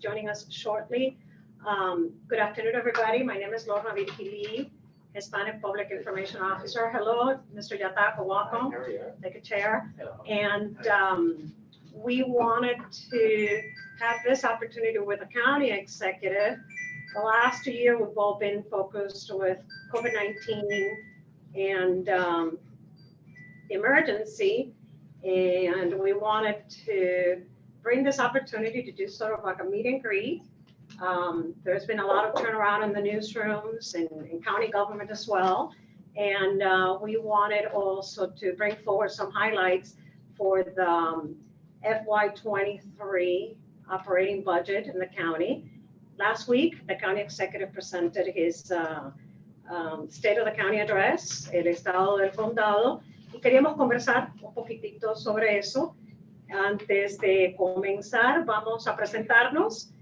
joining us shortly. Good afternoon, everybody. My name is Lorna Virgili, Hispanic Public Information Officer. Hello, Mr. Yatako, welcome. Take a chair. And we wanted to have this opportunity with the county executive. The last 2 years, we've all been focused with COVID-19 and the emergency. And we wanted to bring this opportunity to do sort of like a meet and greet. There's been a lot of turnaround in the newsrooms and in county government as well. And we wanted also to bring forward some highlights for the FY23 operating budget in the county. Last week, the county executive presented his State of the County Address, el Estado del Condado, y queríamos conversar un poquitito sobre eso. Antes de comenzar, vamos a presentarnos.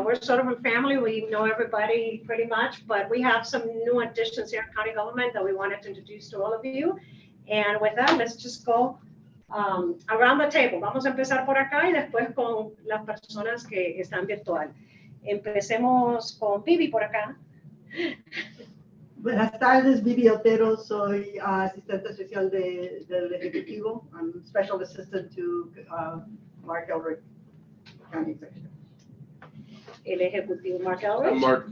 We're sort of a family. We know everybody pretty much, but we have some new additions here in county government that we wanted to introduce to all of you. And with that, let's just go around the table. Vamos a empezar por acá y después con las personas que están virtual. Empecemos con Vivi por acá. Buenas tardes, Vivi Otero, soy asistente especial del Ejecutivo. I'm special assistant to Mark Elric, County Executive. El Ejecutivo Mark Elric. I'm Mark.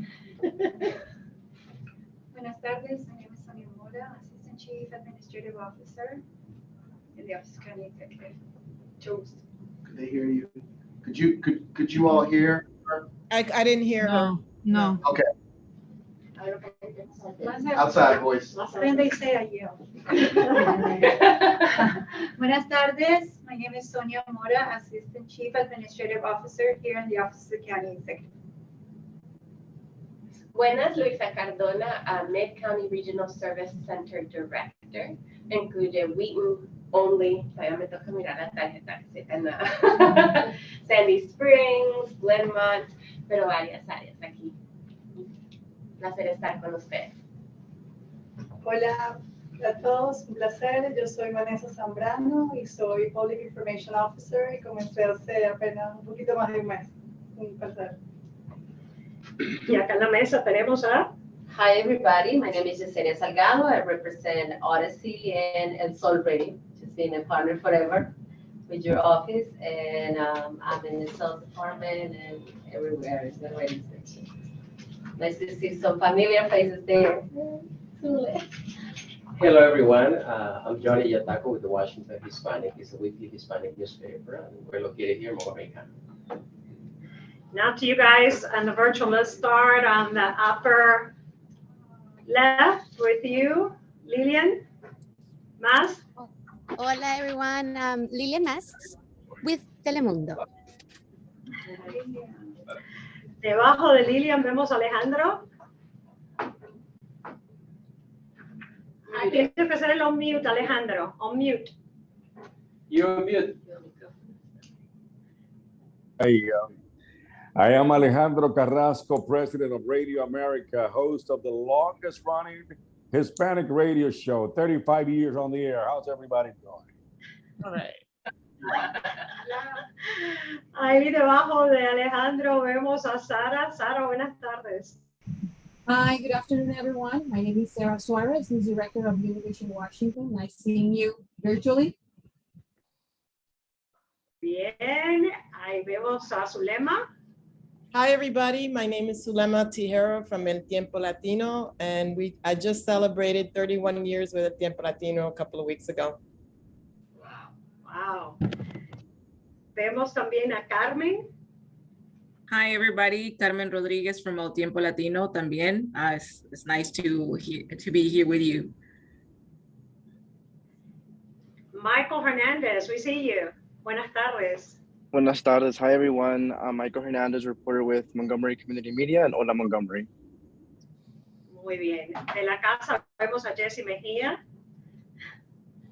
Buenas tardes, my name is Sonia Mora, Assistant Chief Administrative Officer in the Office of County Executive. Toast. Could they hear you? Could you all hear her? I didn't hear her. No. Okay, outside voice. Then they say I yell. Buenas tardes, my name is Sonia Mora, Assistant Chief Administrative Officer here in the Office of the County Executive. Buenas, Luisa Cardona, Mid-County Regional Service Center Director. Incluye Wheaton only, todavía me toca mirar la tarjeta que se gana. Sandy Springs, Glenmont, pero varias áreas aquí. Un placer estar con ustedes. Hola a todos, un placer. Yo soy Vanessa Zambrano y soy Public Information Officer y comencé hace apenas un poquito más de un mes. Un placer. Y acá en la mesa tenemos a... Hi everybody, my name is Yesenia Salgado. I represent Odyssey and El Sol Radio, just being a partner forever with your office, and I'm in the sales department and everywhere. It's the radio station. Nice to see some familiar faces there. Hello everyone, I'm Johnny Yatako with the Washington Hispanic. It's a weekly Hispanic newspaper, and we're located here in Montgomery. Now to you guys on the virtual. Let's start on the upper left with you, Lillian Mas. Hola everyone, Lillian Masks with Telemundo. Debajo de Lillian vemos a Alejandro. Tienes que hacer el on mute, Alejandro. On mute. You're on mute. I am Alejandro Carrasco, president of Radio America, host of the longest running Hispanic radio show, 35 years on the air. How's everybody doing? All right. Ahí debajo de Alejandro vemos a Sara. Sara, buenas tardes. Hi, good afternoon, everyone. My name is Sarah Suarez, News Director of Univision Washington. Nice seeing you virtually. Bien, ahí vemos a Zulema. Hi everybody, my name is Zulema Tijero from El Tiempo Latino, and I just celebrated 31 years with El Tiempo Latino a couple of weeks ago. Wow. Vemos también a Carmen. Hi everybody, Carmen Rodriguez from El Tiempo Latino también. It's nice to be here with you. Michael Hernandez, we see you. Buenas tardes. Buenas tardes. Hi, everyone. I'm Michael Hernandez, reporter with Montgomery Community Media and Hola Montgomery. Muy bien. De la casa vemos a Jessie Mejía.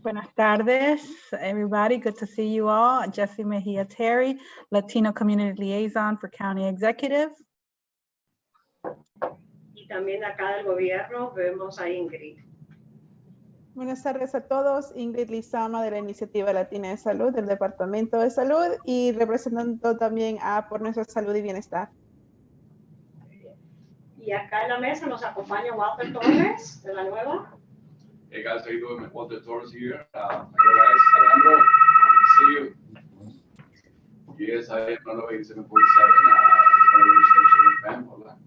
Buenas tardes, everybody. Good to see you all. Jessie Mejia Terry, Latino Community Liaison for County Executive. Y también acá del gobierno vemos a Ingrid. Buenas tardes a todos. Ingrid Lizama de la Iniciativa Latina de Salud del Departamento de Salud y representando también a Por Nuestra Salud y Bienestar. Y acá en la mesa nos acompaña Walter Torres de la Nueva. Hey guys, how you doing? Walter Torres here. Hello guys, Alejandro, good to see you. Yes, I am on 8747, registration in Hola.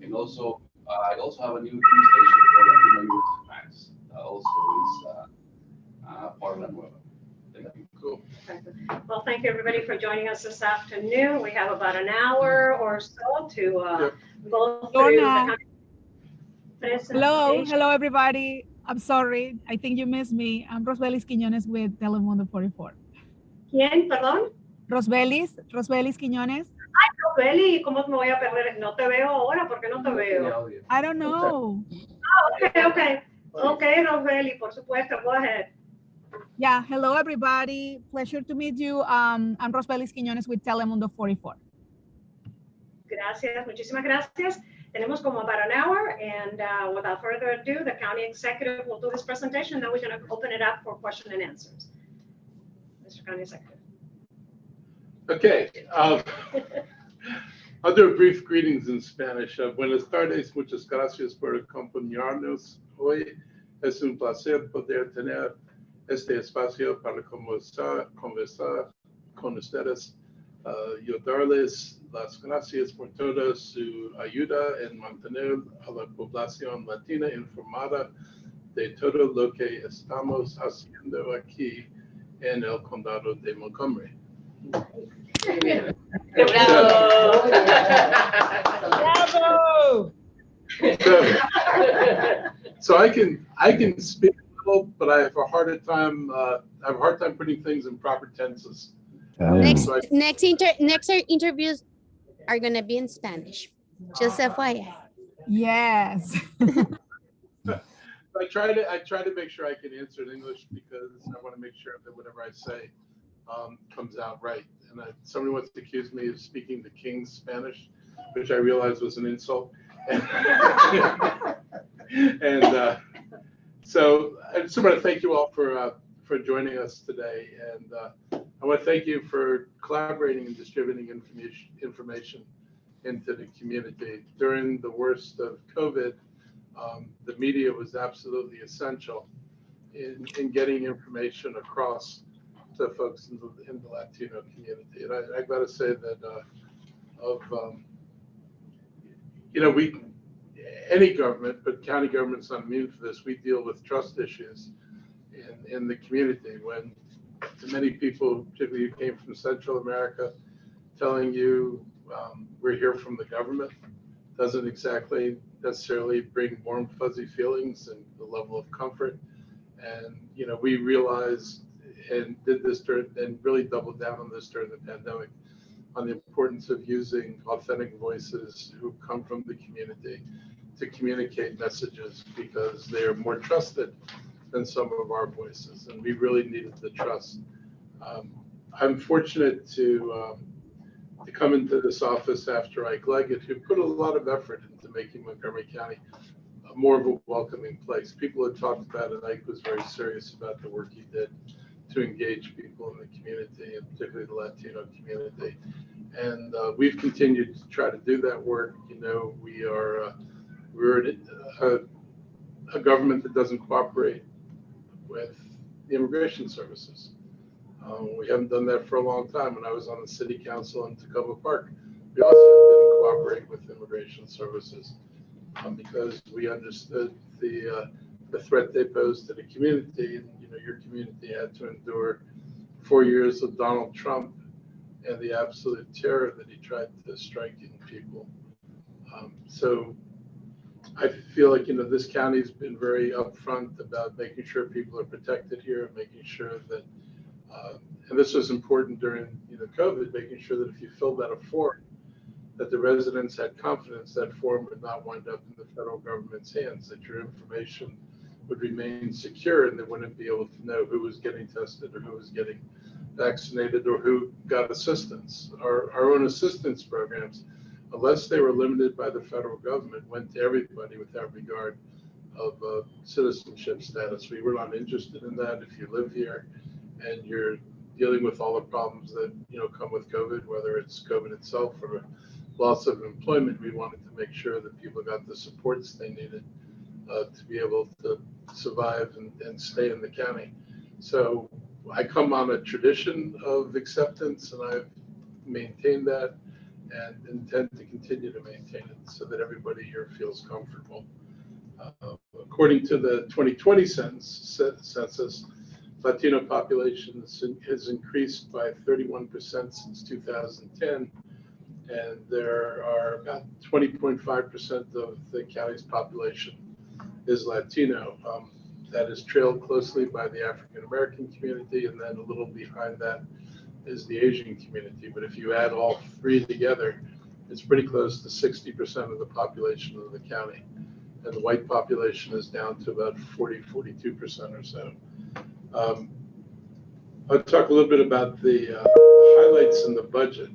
And also, I also have a new TV station called Latino Youth Max. Also is part of La Nueva. Cool. Well, thank you everybody for joining us this afternoon. We have about an hour or so to go through the presentation. Hello everybody. I'm sorry, I think you missed me. I'm Rosbelis Quiñones with Telemundo 44. ¿Quién, perdón? Rosbelis Quiñones. Ay, Rosbeli, ¿cómo me voy a perder? No te veo ahora, ¿por qué no te veo? I don't know. Okay, Rosbeli, por supuesto, go ahead. Yeah, hello everybody. Pleasure to meet you. I'm Rosbelis Quiñones with Telemundo 44. Gracias, muchísimas gracias. Tenemos como about an hour, and without further ado, the county executive will do his presentation, then we're going to open it up for question and answers. Mr. County Executive. Okay. I'll do a brief greetings in Spanish. Buenas tardes, muchas gracias por acompañarnos hoy. Es un placer poder tener este espacio para conversar con ustedes. Yo darles las gracias por toda su ayuda en mantener a la población latina informada de todo lo que estamos haciendo aquí en el condado de Montgomery. Bravo! So I can speak a little, but I have a hard time putting things in proper tenses. Next interviews are gonna be in Spanish. Just FYI. Yes. I try to make sure I can answer in English because I want to make sure that whatever I say comes out right. And somebody wants to accuse me of speaking the King's Spanish, which I realized was an insult. So I just want to thank you all for joining us today, and I want to thank you for collaborating and distributing information into the community. During the worst of COVID, the media was absolutely essential in getting information across to folks in the Latino community. And I got to say that any government, but county government's not immune for this. We deal with trust issues in the community when many people, particularly who came from Central America, telling you we're here from the government doesn't exactly necessarily bring warm, fuzzy feelings and the level of comfort. And, we realized and did this and really doubled down on this during the pandemic on the importance of using authentic voices who come from the community to communicate messages because they are more trusted than some of our voices. And we really needed the trust. I'm fortunate to come into this office after Ike Leggett, who put a lot of effort into making Montgomery County more of a welcoming place. People had talked about it. Ike was very serious about the work he did to engage people in the community, and particularly the Latino community. And we've continued to try to do that work. We're a government that doesn't cooperate with the immigration services. We haven't done that for a long time. When I was on the city council in Tacoma Park, we also didn't cooperate with immigration services because we understood the threat they posed to the community. And your community had to endure 4 years of Donald Trump and the absolute terror that he tried to strike in people. So I feel like this county's been very upfront about making sure people are protected here, making sure that, and this was important during COVID, making sure that if you filled out a form, that the residents had confidence that form would not wind up in the federal government's hands, that your information would remain secure and they wouldn't be able to know who was getting tested or who was getting vaccinated or who got assistance. Our own assistance programs, unless they were limited by the federal government, went to everybody without regard citizenship status. We were not interested in that. If you live here and you're dealing with all the problems that come with COVID, whether it's COVID itself or loss of employment, we wanted to make sure that people got the supports they needed to be able to survive and stay in the county. So I come on a tradition of acceptance, and I've maintained that and intend to continue to maintain it so that everybody here feels comfortable. According to the 2020 census, Latino population has increased by 31% since 2010, and there are about 20.5% of the county's population is Latino. That is trailed closely by the African American community, and then a little behind that is the Asian community. But if you add all three together, it's pretty close to 60% of the population of the county. And the white population is down to about 42% or so. I'll talk a little bit about the highlights in the budget.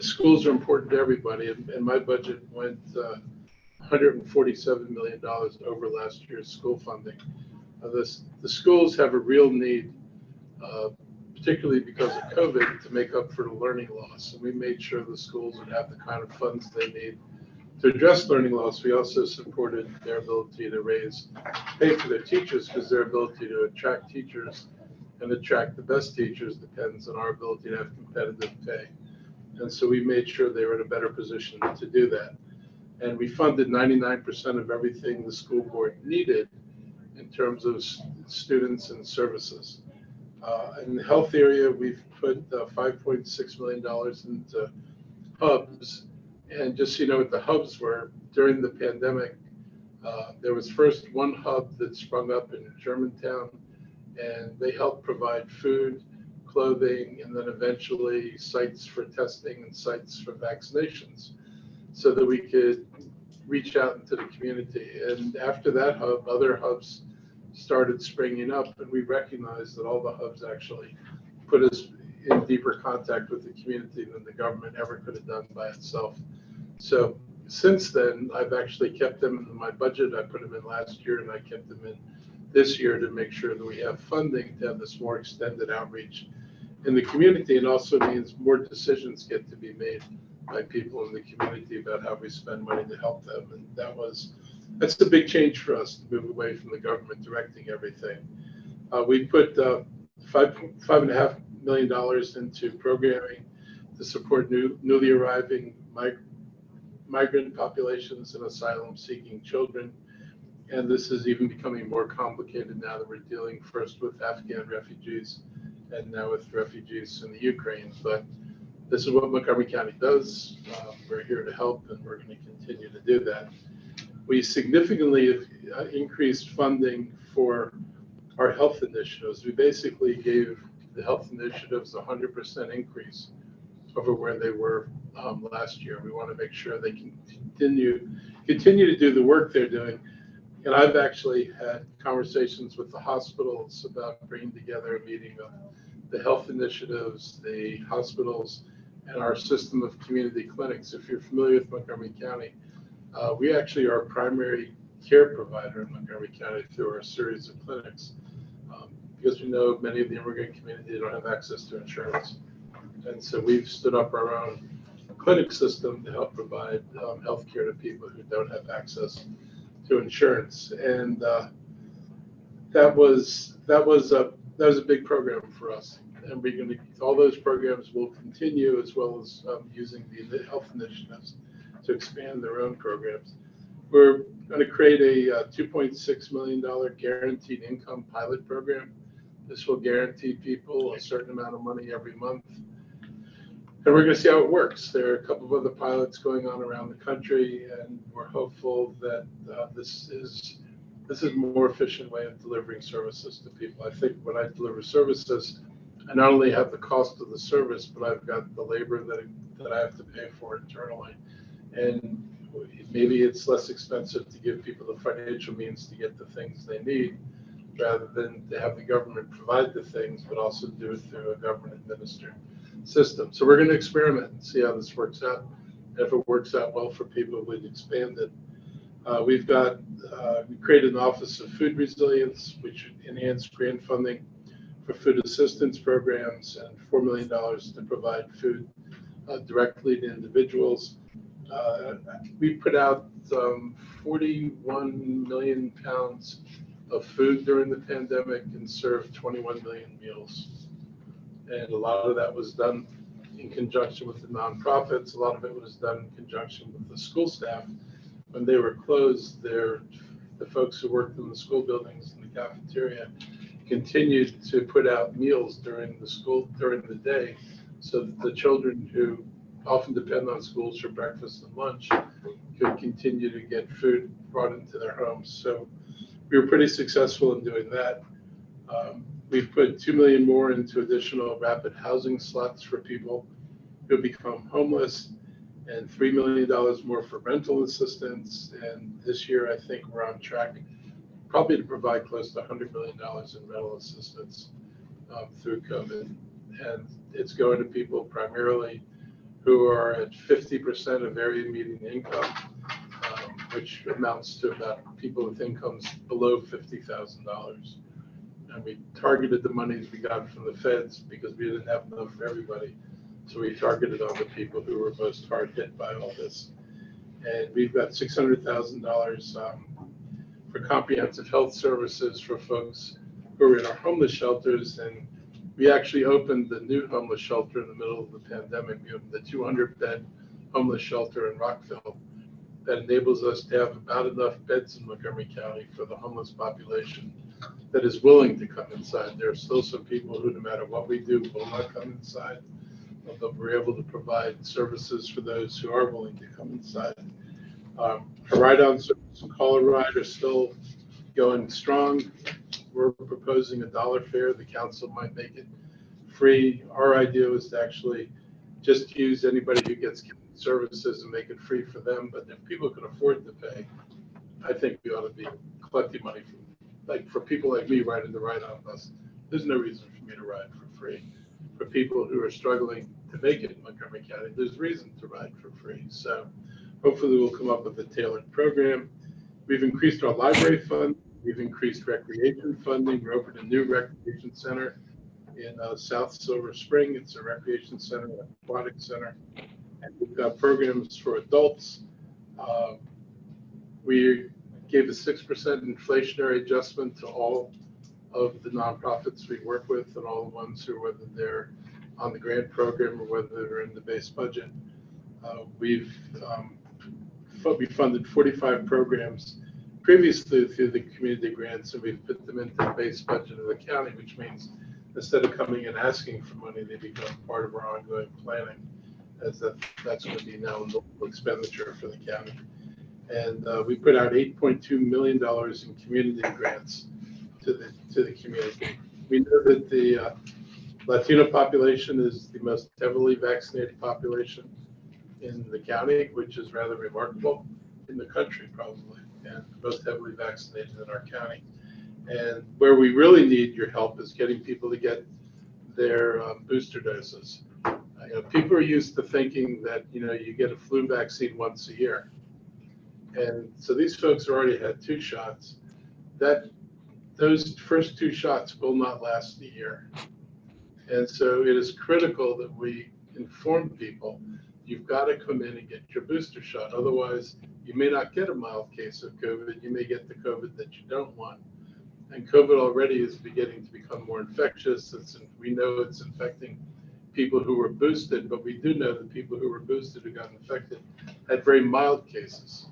Schools are important to everybody, and my budget went $147 million over last year's school funding. The schools have a real need, particularly because of COVID, to make up for the learning loss. And we made sure the schools would have the kind of funds they need to address learning loss. We also supported their ability to pay for their teachers, because their ability to attract teachers and attract the best teachers depends on our ability to have competitive pay. And so we made sure they were in a better position to do that. And we funded 99% of everything the school board needed in terms of students and services. In the health area, we've put $5.6 million into hubs. And just so you know what the hubs were, during the pandemic, there was first one hub that sprung up in Germantown, and they helped provide food, clothing, and then eventually sites for testing and sites for vaccinations, so that we could reach out into the community. And after that hub, other hubs started springing up, and we recognized that all the hubs actually put us in deeper contact with the community than the government ever could have done by itself. So since then, I've actually kept them in my budget. I put them in last year, and I kept them in this year to make sure that we have funding to have this more extended outreach in the community. And also means more decisions get to be made by people in the community about how we spend money to help them. And that's the big change for us, to move away from the government directing everything. We put $5.5 million into programming to support newly arriving migrant populations and asylum-seeking children. And this is even becoming more complicated now that we're dealing first with Afghan refugees and now with refugees in the Ukraine. But this is what Montgomery County does. We're here to help, and we're going to continue to do that. We significantly increased funding for our health initiatives. We basically gave the health initiatives a 100% increase over where they were last year. We want to make sure they can continue to do the work they're doing. And I've actually had conversations with the hospitals about bringing together a meeting of the health initiatives, the hospitals, and our system of community clinics. If you're familiar with Montgomery County, we actually are a primary care provider in Montgomery County through our series of clinics, because we know many of the immigrant community don't have access to insurance. And so we've stood up our own clinic system to help provide health care to people who don't have access to insurance. And that was a big program for us. And we're going to, all those programs will continue, as well as using the health initiatives to expand their own programs. We're going to create a $2.6 million guaranteed income pilot program. This will guarantee people a certain amount of money every month. And we're going to see how it works. There are a couple of other pilots going on around the country, and we're hopeful that this is a more efficient way of delivering services to people. I think when I deliver services, I not only have the cost of the service, but I've got the labor that I have to pay for internally. And maybe it's less expensive to give people the financial means to get the things they need, rather than to have the government provide the things, but also do it through a government administered system. So we're going to experiment and see how this works out. And if it works out well for people, we'd expand it. We created an Office of Food Resilience, which enhanced grant funding for food assistance programs and $4 million to provide food directly to individuals. We put out 41 million pounds of food during the pandemic and served 21 million meals. And a lot of that was done in conjunction with the nonprofits. A lot of it was done in conjunction with the school staff. When they were closed, the folks who worked in the school buildings and the cafeteria continued to put out meals during the day, so that the children who often depend on schools for breakfast and lunch could continue to get food brought into their homes. So we were pretty successful in doing that. We've put 2 million more into additional rapid housing slots for people who become homeless, and $3 million more for rental assistance. And this year, I think we're on track probably to provide close to $100 million in rental assistance through COVID. And it's going to people primarily who are at 50% of area median income, which amounts to about people with incomes below $50,000. And we targeted the monies we got from the feds because we didn't have enough for everybody. So we targeted on the people who were most hard hit by all this. And we've got $600,000 for comprehensive health services for folks who are in our homeless shelters. And we actually opened the new homeless shelter in the middle of the pandemic. We opened the 200-bed homeless shelter in Rockville that enables us to have about enough beds in Montgomery County for the homeless population that is willing to come inside. There are still some people who, no matter what we do, will not come inside. But we're able to provide services for those who are willing to come inside. Our ride-on service and caller ride are still going strong. We're proposing $1 fare. The council might make it free. Our idea is to actually just use anybody who gets services and make it free for them. But if people can afford to pay, I think we ought to be collecting money for people like me riding the ride-on bus. There's no reason for me to ride for free. For people who are struggling to make it in Montgomery County, there's reason to ride for free. So hopefully we'll come up with a tailored program. We've increased our library fund. We've increased recreation funding. We opened a new recreation center in South Silver Spring. It's a recreation center, an aquatic center. And we've got programs for adults. We gave a 6% inflationary adjustment to all of the nonprofits we work with and all the ones who, whether they're on the grant program or whether they're in the base budget. We funded 45 programs previously through the community grants, and we've put them into the base budget of the county, which means instead of coming and asking for money, they become part of our ongoing planning, as that's going to be now a local expenditure for the county. And we put out $8.2 million in community grants to the community. We know that the Latino population is the most heavily vaccinated population in the county, which is rather remarkable, in the country probably, and most heavily vaccinated in our county. And where we really need your help is getting people to get their booster doses. People are used to thinking that you get a flu vaccine once a year, and so these folks already had 2 shots. Those first 2 shots will not last a year, and so it is critical that we inform people you've got to come in and get your booster shot. Otherwise, you may not get a mild case of COVID. You may get the COVID that you don't want. And COVID already is beginning to become more infectious. We know it's infecting people who were boosted, but we do know that people who were boosted who got infected had very mild cases.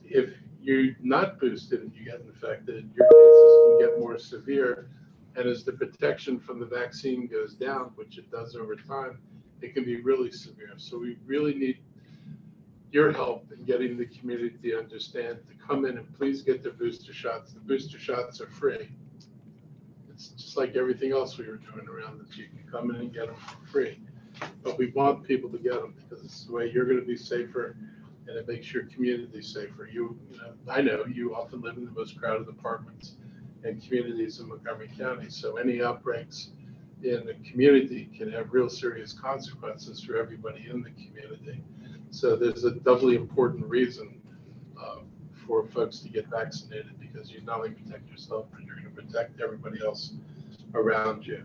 If you're not boosted and you get infected, your cases can get more severe. And as the protection from the vaccine goes down, which it does over time, it can be really severe. So we really need your help in getting the community to understand to come in and please get their booster shots. The booster shots are free. It's just like everything else we were doing around that you can come in and get them for free. But we want people to get them because it's the way you're going to be safer and it makes your community safer. I know you often live in the most crowded apartments and communities in Montgomery County. So any outbreaks in the community can have real serious consequences for everybody in the community. So there's a doubly important reason for folks to get vaccinated because you not only protect yourself, but you're going to protect everybody else around you.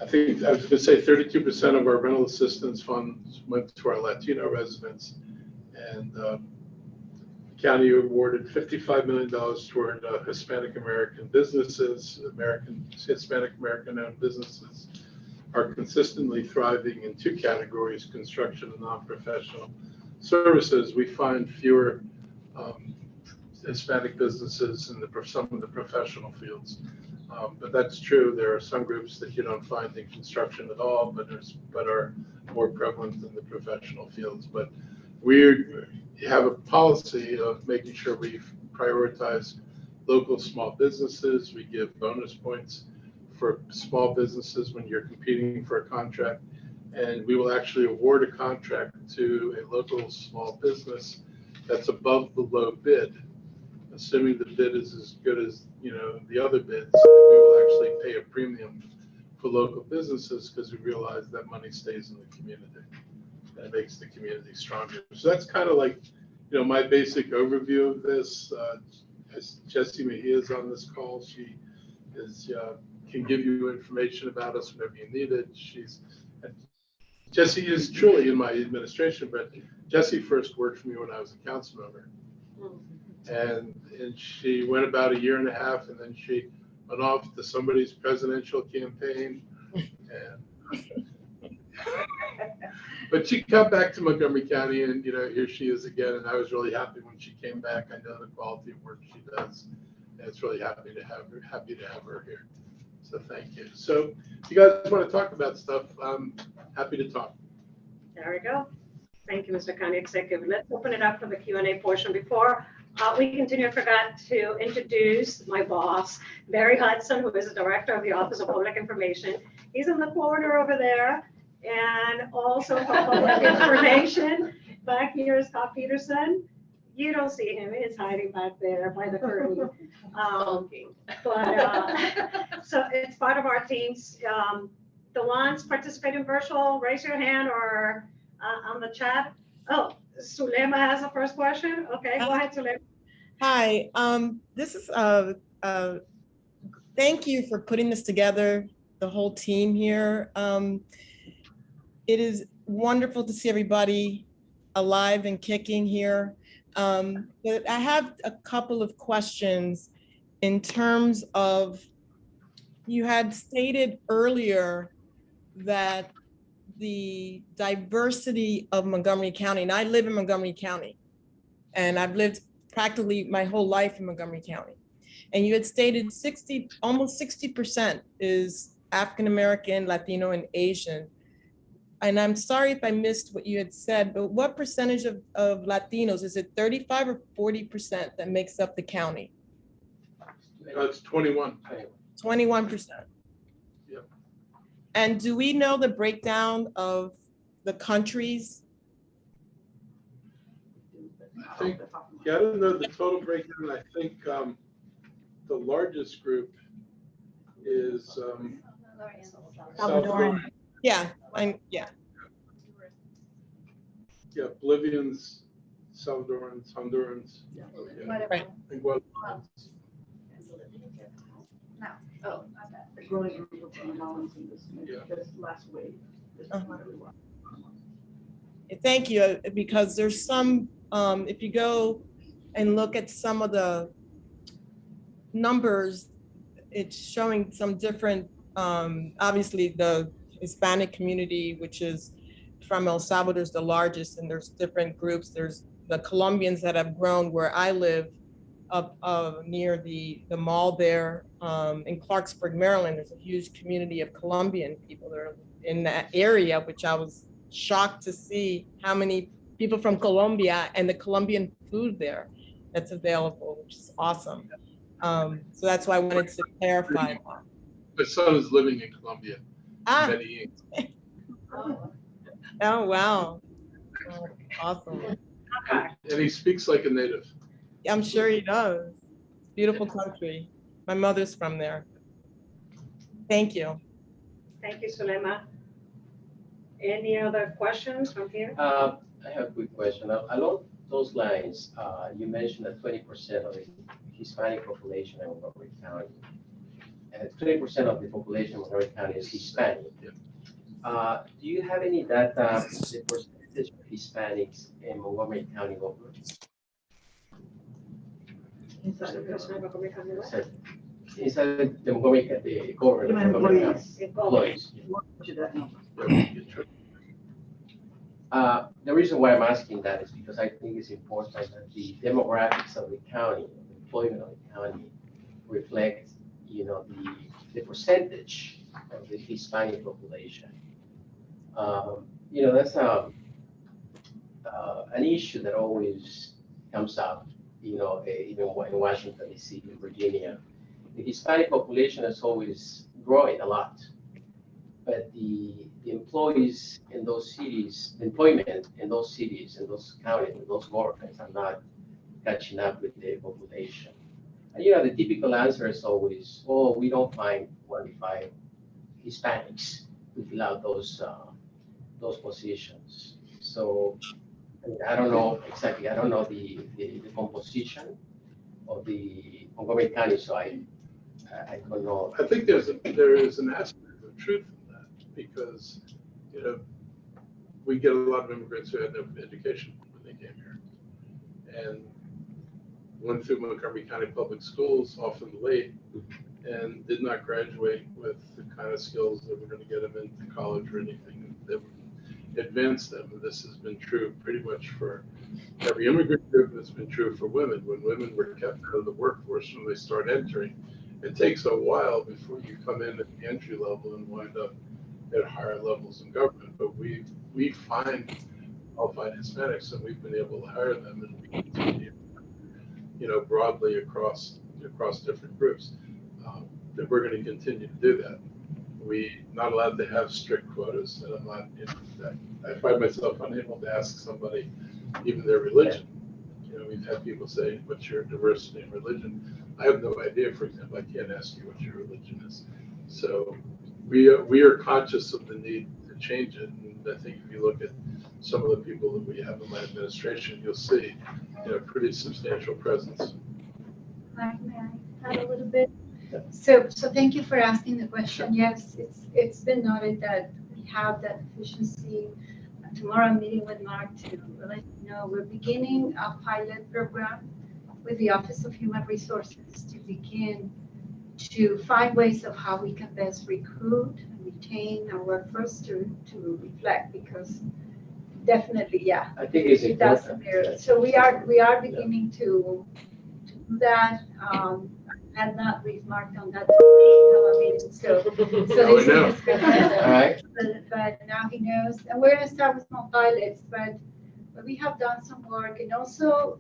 I think I was going to say 32% of our rental assistance funds went to our Latino residents, and the county awarded $55 million toward Hispanic American businesses. Hispanic American owned businesses are consistently thriving in two categories: construction and non-professional services. We find fewer Hispanic businesses in some of the professional fields. But that's true. There are some groups that you don't find in construction at all, but are more prevalent in the professional fields. But we have a policy of making sure we prioritize local small businesses. We give bonus points for small businesses when you're competing for a contract, and we will actually award a contract to a local small business that's above the low bid, assuming the bid is as good as the other bids. We will actually pay a premium for local businesses because we realize that money stays in the community. That makes the community stronger. So that's kind of like my basic overview of this. As Jessie Mejia is on this call, she can give you information about us whenever you need it. Jessie is truly in my administration, but Jessie first worked for me when I was a council member. And she went about 1.5 years, and then she went off to somebody's presidential campaign. But she got back to Montgomery County, and here she is again. And I was really happy when she came back. I know the quality of work she does, and it's really happy to have her here. So thank you. So if you guys want to talk about stuff, I'm happy to talk. There we go. Thank you, Mr. County Executive. Let's open it up for the Q&A portion. Before we continue, I forgot to introduce my boss, Barry Hudson, who is the Director of the Office of Public Information. He's in the corner over there. And also for public information, back here is Scott Peterson. You don't see him, he's hiding back there by the curtain. So it's part of our teams. The ones participating virtual, raise your hand or on the chat. Oh, Sulema has the first question. Okay, go ahead, Sulema. Hi, this is thank you for putting this together, the whole team here. It is wonderful to see everybody alive and kicking here. But I have a couple of questions in terms of, you had stated earlier that the diversity of Montgomery County, and I live in Montgomery County, and I've lived practically my whole life in Montgomery County. And you had stated almost 60% is African-American, Latino, and Asian. And I'm sorry if I missed what you had said, but what percentage of Latinos, is it 35 or 40% that makes up the county? It's 21. 21%. Yep. And do we know the breakdown of the countries? I think, I don't know the total breakdown. I think the largest group is Salvadoran. Yeah, Yeah, Bolivians, Salvadorans, Hondurans. Right. And Guatemalans. Oh, a growing group of Guatemalans in this last wave. Thank you, because there's some, if you go and look at some of the numbers, it's showing some different, obviously the Hispanic community, which is from El Salvador, is the largest, and there's different groups. There's the Colombians that have grown where I live, up near the mall there in Clarksburg, Maryland. There's a huge community of Colombian people that are in that area, which I was shocked to see how many people from Colombia and the Colombian food there that's available, which is awesome. So that's why I wanted to clarify. My son is living in Colombia. Oh, wow. Oh, awesome. And he speaks like a native. I'm sure he does. Beautiful country. My mother's from there. Thank you. Thank you, Sulema. Any other questions from here? I have a quick question. Along those lines, you mentioned that 20% of the Hispanic population in Montgomery County, and 20% of the population in Montgomery County is Hispanic. Do you have any data, the percentage of Hispanics in Montgomery County government? Inside of the- Inside the Montgomery, the government. Human Montgomery employees. County employees. What should that number? The reason why I'm asking that is because I think it's important that the demographics of the county, the employment of the county reflect, the percentage of the Hispanic population. That's an issue that always comes up, even in Washington, D.C., in Virginia. The Hispanic population is always growing a lot, but the employees in those cities, employment in those cities, in those counties, in those governments are not catching up with the population. And, the typical answer is always, oh, we don't find qualified Hispanics to fill out those positions. So I don't know exactly, I don't know the composition of the Montgomery County, so I don't know. I think there is an aspect of truth in that, because, we get a lot of immigrants who had no education when they came here, and went through Montgomery County Public Schools, often late, and did not graduate with the kind of skills that were going to get them into college or anything that would advance them. And this has been true pretty much for every immigrant group. It's been true for women. When women were kept out of the workforce when they start entering, it takes a while before you come in at the entry level and wind up at higher levels in government. But we find qualified Hispanics, and we've been able to hire them, and we continue, broadly across different groups. That we're going to continue to do that. We're not allowed to have strict quotas, and I'm not. I find myself unable to ask somebody even their religion. We've had people say, "What's your diversity in religion?" I have no idea. For example, I can't ask you what your religion is. So we are conscious of the need to change it. And I think if you look at some of the people that we have in my administration, you'll see, pretty substantial presence. Hi, may I add a little bit? So thank you for asking the question. Yes, it's been noted that we have that deficiency. Tomorrow I'm meeting with Mark to let you know we're beginning a pilot program with the Office of Human Resources to begin to find ways of how we can best recruit and retain our workforce to reflect, because definitely, yeah, I think it's it does important. mirror. So we are beginning to do that. Had not remarked on that. So Now we know. this is good. All right. But now he knows, and we're going to start with small pilots. But we have done some work, and also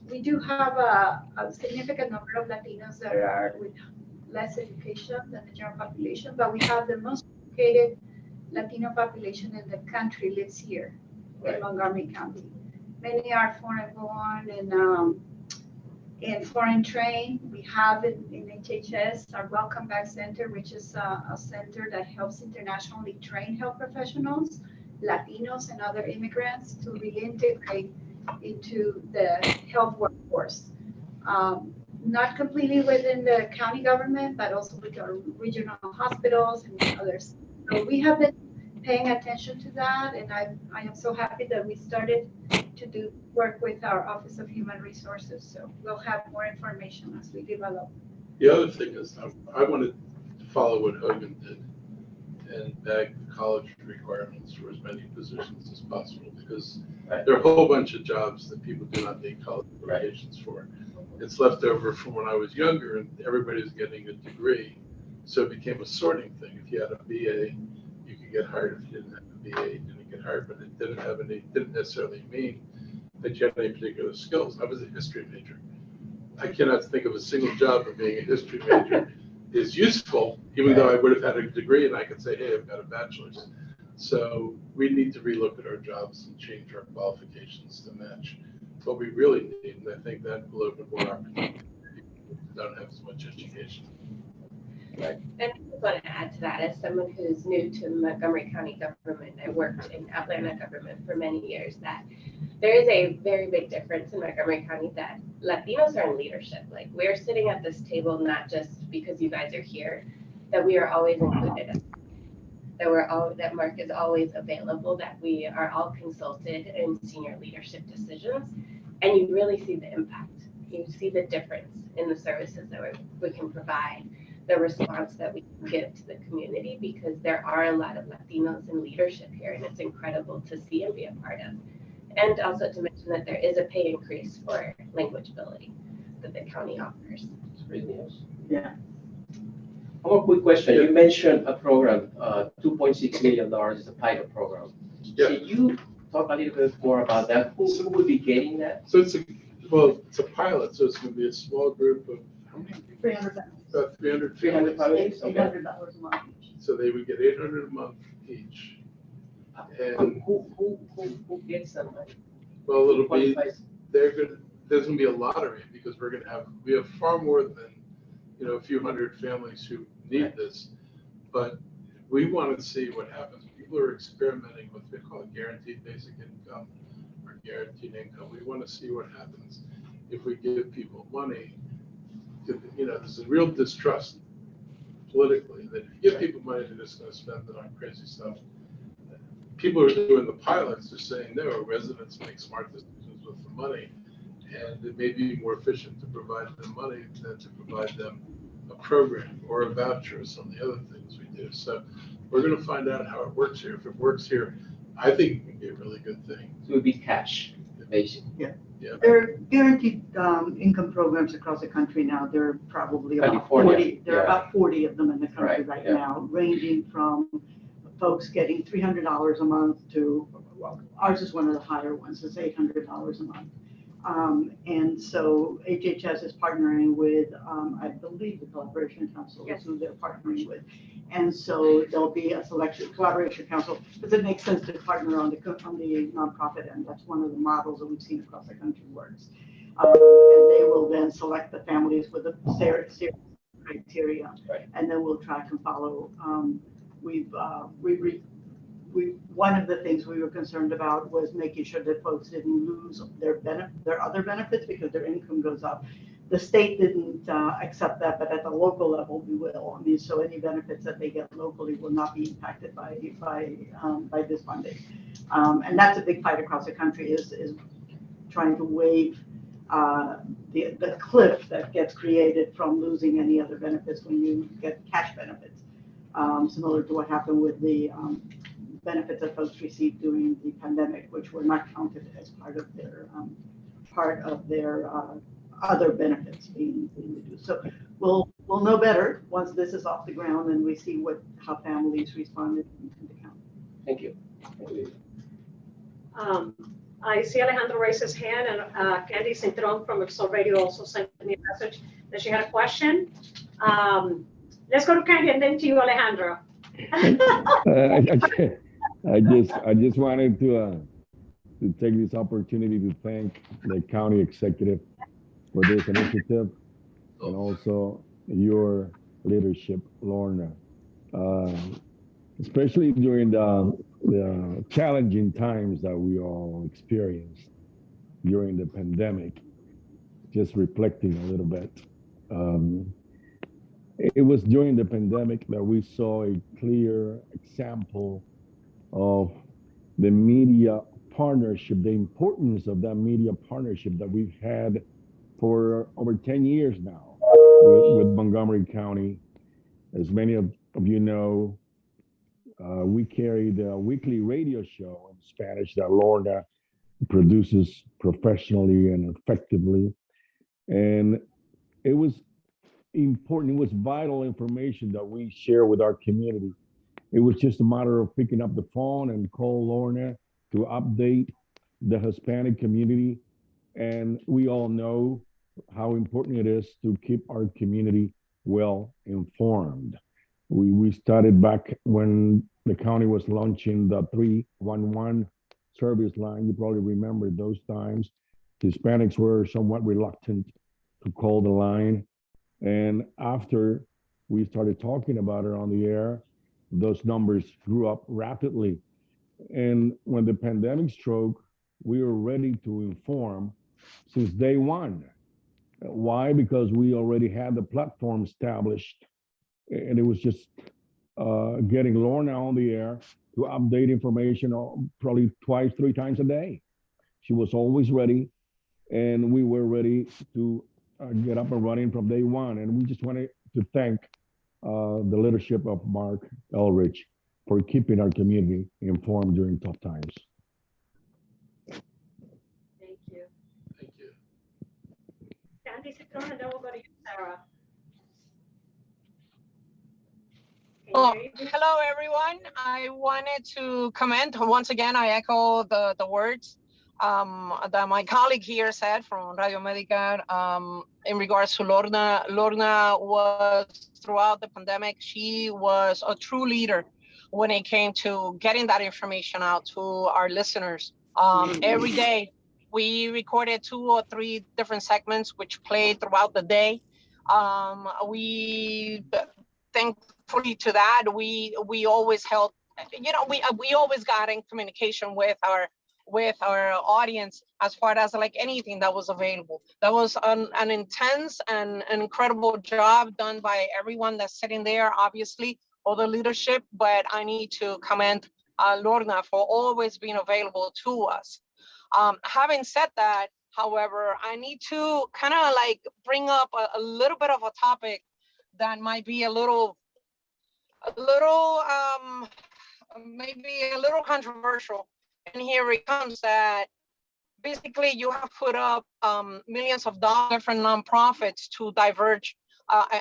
we do have a significant number of Latinos that are with less education than the general population. But we have the most educated Latino population in the country lives here in Montgomery County. Many are foreign born and foreign trained. We have in HHS our Welcome Back Center, which is a center that helps internationally trained health professionals, Latinos and other immigrants, to reintegrate into the health workforce. Not completely within the county government, but also with our regional hospitals and others. So we have been paying attention to that, and I am so happy that we started to do work with our Office of Human Resources. So we'll have more information as we develop. The other thing is, I wanted to follow what Hogan did and bag the college requirements for as many positions as possible, because there are a whole bunch of jobs that people do not need college qualifications for. It's left over from when I was younger, and everybody's getting a degree, so it became a sorting thing. If you had a BA, you could get hired. If you didn't have a BA, you didn't get hired. But it didn't necessarily mean that you had any particular skills. I was a history major. I cannot think of a single job of being a history major is useful, even though I would have had a degree and I could say, hey, I've got a bachelor's. So we need to relook at our jobs and change our qualifications to match what we really need. And I think that will open more opportunities for people who don't have as much education. Right. And I just want to add to that, as someone who's new to Montgomery County government, I worked in Atlanta government for many years, that there is a very big difference in Montgomery County that Latinos are in leadership. Like, we're sitting at this table not just because you guys are here, that we are always included, that Mark is always available, that we are all consulted in senior leadership decisions, and you really see the impact. You see the difference in the services that we can provide, the response that we can give to the community, because there are a lot of Latinos in leadership here, and it's incredible to see and be a part of. And also to mention that there is a pay increase for language ability that the county offers. It's great news. Yeah. One quick question. You mentioned a program, $2.6 million is a pilot program. Yeah. Can you talk a little bit more about that? Who will be getting that? So it's a pilot, so it's going to be a small group of, how many people? 300. About 300 300 families. families? $800 a month. So they would get $800 a month each. And Who gets that money? well, it'll be, Qualifies? there's going to be a lottery, because we have far more than, a few hundred families who need this. But we want to see what happens. People are experimenting with what they call guaranteed basic income or guaranteed income. We want to see what happens if we give people money. There's a real distrust politically that if you give people money, they're just going to spend it on crazy stuff. People who are doing the pilots are saying, no, residents make smart decisions with the money, and it may be more efficient to provide them money than to provide them a program or a voucher or some of the other things we do. So we're going to find out how it works here. If it works here, I think it can be a really good thing. So it would be cash, basically. Yeah. Yeah. There are guaranteed income programs across the country now. There are probably about California, 40. There are yeah. about 40 of them in the country Right, right yeah. now, ranging from folks getting $300 a month to, well, ours is one of the higher ones. It's $800 a month. And so HHS is partnering with, I believe, the Collaboration Council is who they're partnering with. And so there'll be a collaboration council, because it makes sense to partner on the nonprofit end. That's one of the models that we've seen across the country works. And they will then select the families with the serious criteria, right. And then we'll track and follow. One of the things we were concerned about was making sure that folks didn't lose their other benefits because their income goes up. The state didn't accept that, but at the local level, we will. I mean, so any benefits that they get locally will not be impacted by this funding. And that's a big fight across the country is trying to waive the cliff that gets created from losing any other benefits when you get cash benefits, similar to what happened with the benefits that folks received during the pandemic, which were not counted as part of their other benefits being reduced. So we'll know better once this is off the ground and we see how families responded to the county. Thank you. I see Alejandro raise his hand, and Candy Cintron from Exol Radio also sent me a message that she had a question. Let's go to Candy and then to you, Alejandro. I just wanted to take this opportunity to thank the county executive for this initiative and also your leadership, Lorna, especially during the challenging times that we all experienced during the pandemic. Just reflecting a little bit. It was during the pandemic that we saw a clear example of the media partnership, the importance of that media partnership that we've had for over 10 years now with Montgomery County. As many of you know, we carry the weekly radio show in Spanish that Lorna produces professionally and effectively. And it was important, it was vital information that we share with our community. It was just a matter of picking up the phone and call Lorna to update the Hispanic community. And we all know how important it is to keep our community well informed. We started back when the county was launching the 311 service line. You probably remember those times. Hispanics were somewhat reluctant to call the line. And after we started talking about it on the air, those numbers grew up rapidly. And when the pandemic struck, we were ready to inform since day one. Why? Because we already had the platform established, and it was just getting Lorna on the air to update information probably twice, 3 times a day. She was always ready, and we were ready to get up and running from day one. And we just wanted to thank the leadership of Mark Elrich for keeping our community informed during tough times. Thank you. Thank you. Candy Citron, and then we'll go to you, Sarah. Oh, hello, everyone. I wanted to comment. Once again, I echo the words that my colleague here said from Radio Medica in regards to Lorna. Lorna was, throughout the pandemic, she was a true leader when it came to getting that information out to our listeners. Every day, we recorded 2 or 3 different segments which played throughout the day. We thankfully to that, we always held, we always got in communication with our audience as far as like anything that was available. That was an intense and an incredible job done by everyone that's sitting there, obviously, all the leadership, but I need to commend Lorna for always being available to us. Having said that, however, I need to kind of like bring up a little bit of a topic that might be a little maybe a little controversial. And here it comes that basically you have put up millions of dollars different nonprofits to diverge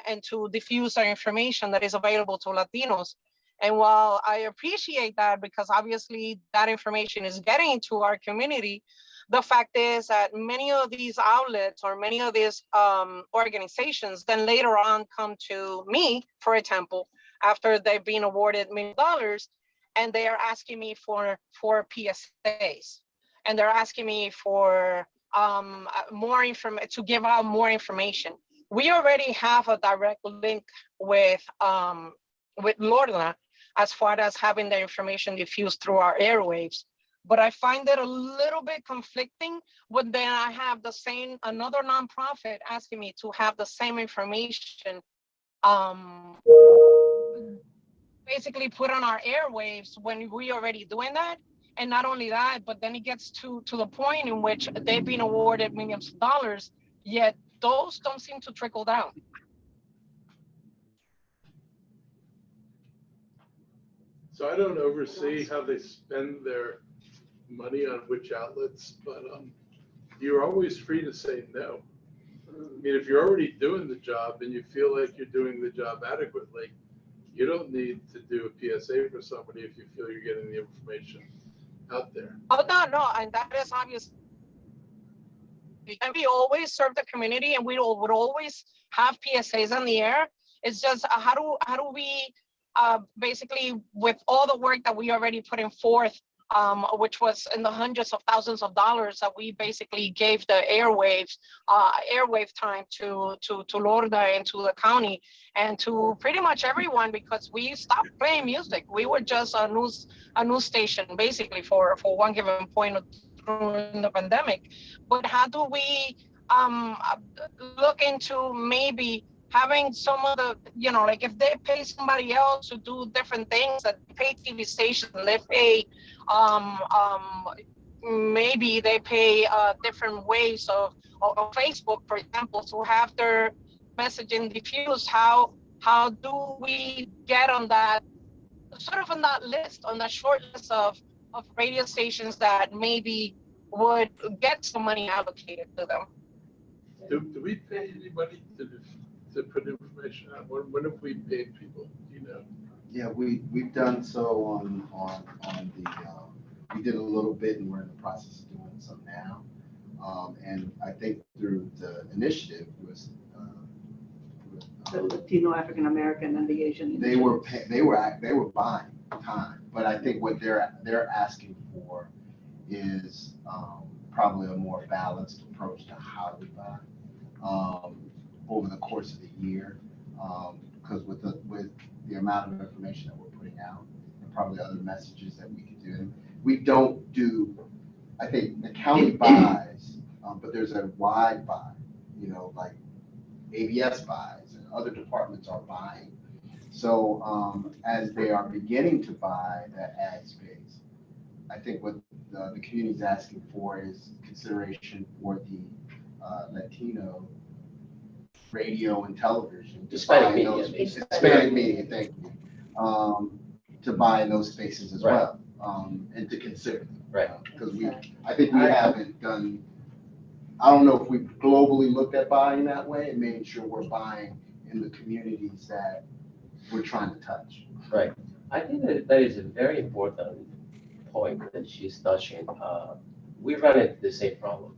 and to diffuse the information that is available to Latinos. And while I appreciate that, because obviously that information is getting to our community, the fact is that many of these outlets or many of these organizations then later on come to me, for example, after they've been awarded $1 million, and they are asking me for PSAs, and they're asking me for more information, to give out more information. We already have a direct link with Lorna as far as having the information diffused through our airwaves. But I find it a little bit conflicting when then I have another nonprofit asking me to have the same information basically put on our airwaves when we already doing that. And not only that, but then it gets to the point in which they've been awarded millions of dollars, yet those don't seem to trickle down. So I don't oversee how they spend their money on which outlets, but you're always free to say no. I mean, if you're already doing the job and you feel like you're doing the job adequately, you don't need to do a PSA for somebody if you feel you're getting the information out there. Oh, no, and that is obvious. And we always serve the community, and we would always have PSAs on the air. It's just how do we basically, with all the work that we already put in forth, which was in the hundreds of thousands of dollars that we basically gave the airwave time to Lorna and to the county and to pretty much everyone, because we stopped playing music. We were just a news station basically for one given point during the pandemic. But how do we look into maybe having some of the, like if they pay somebody else to do different things, that they pay TV stations, they pay, maybe they pay different ways of Facebook, for example, to have their messaging diffused. How do we get on that, sort of on that list, on that short list of radio stations that maybe would get some money allocated to them? Do we pay anybody to put information out? When have we paid people? Do you know? Yeah, we've done so on the, we did a little bit and we're in the process of doing some now. And I think through the initiative was the Latino, African American, and the Asian. They were buying time, but I think what they're asking for is probably a more balanced approach to how we buy over the course of the year. because with the amount of information that we're putting out and probably other messages that we could do, we don't do, I think the county buys, but there's a wide buy, you know, like ABS buys and other departments are buying. So as they are beginning to buy that ad space, I think what the community is asking for is consideration for the Latino radio and television. Hispanic media. Hispanic media, thank you. To buy in those spaces as well, and to consider them. Right. Because I think we haven't done, I don't know if we've globally looked at buying that way and making sure we're buying in the communities that we're trying to touch. Right. I think that is a very important point that she's touching. We run into the same problem.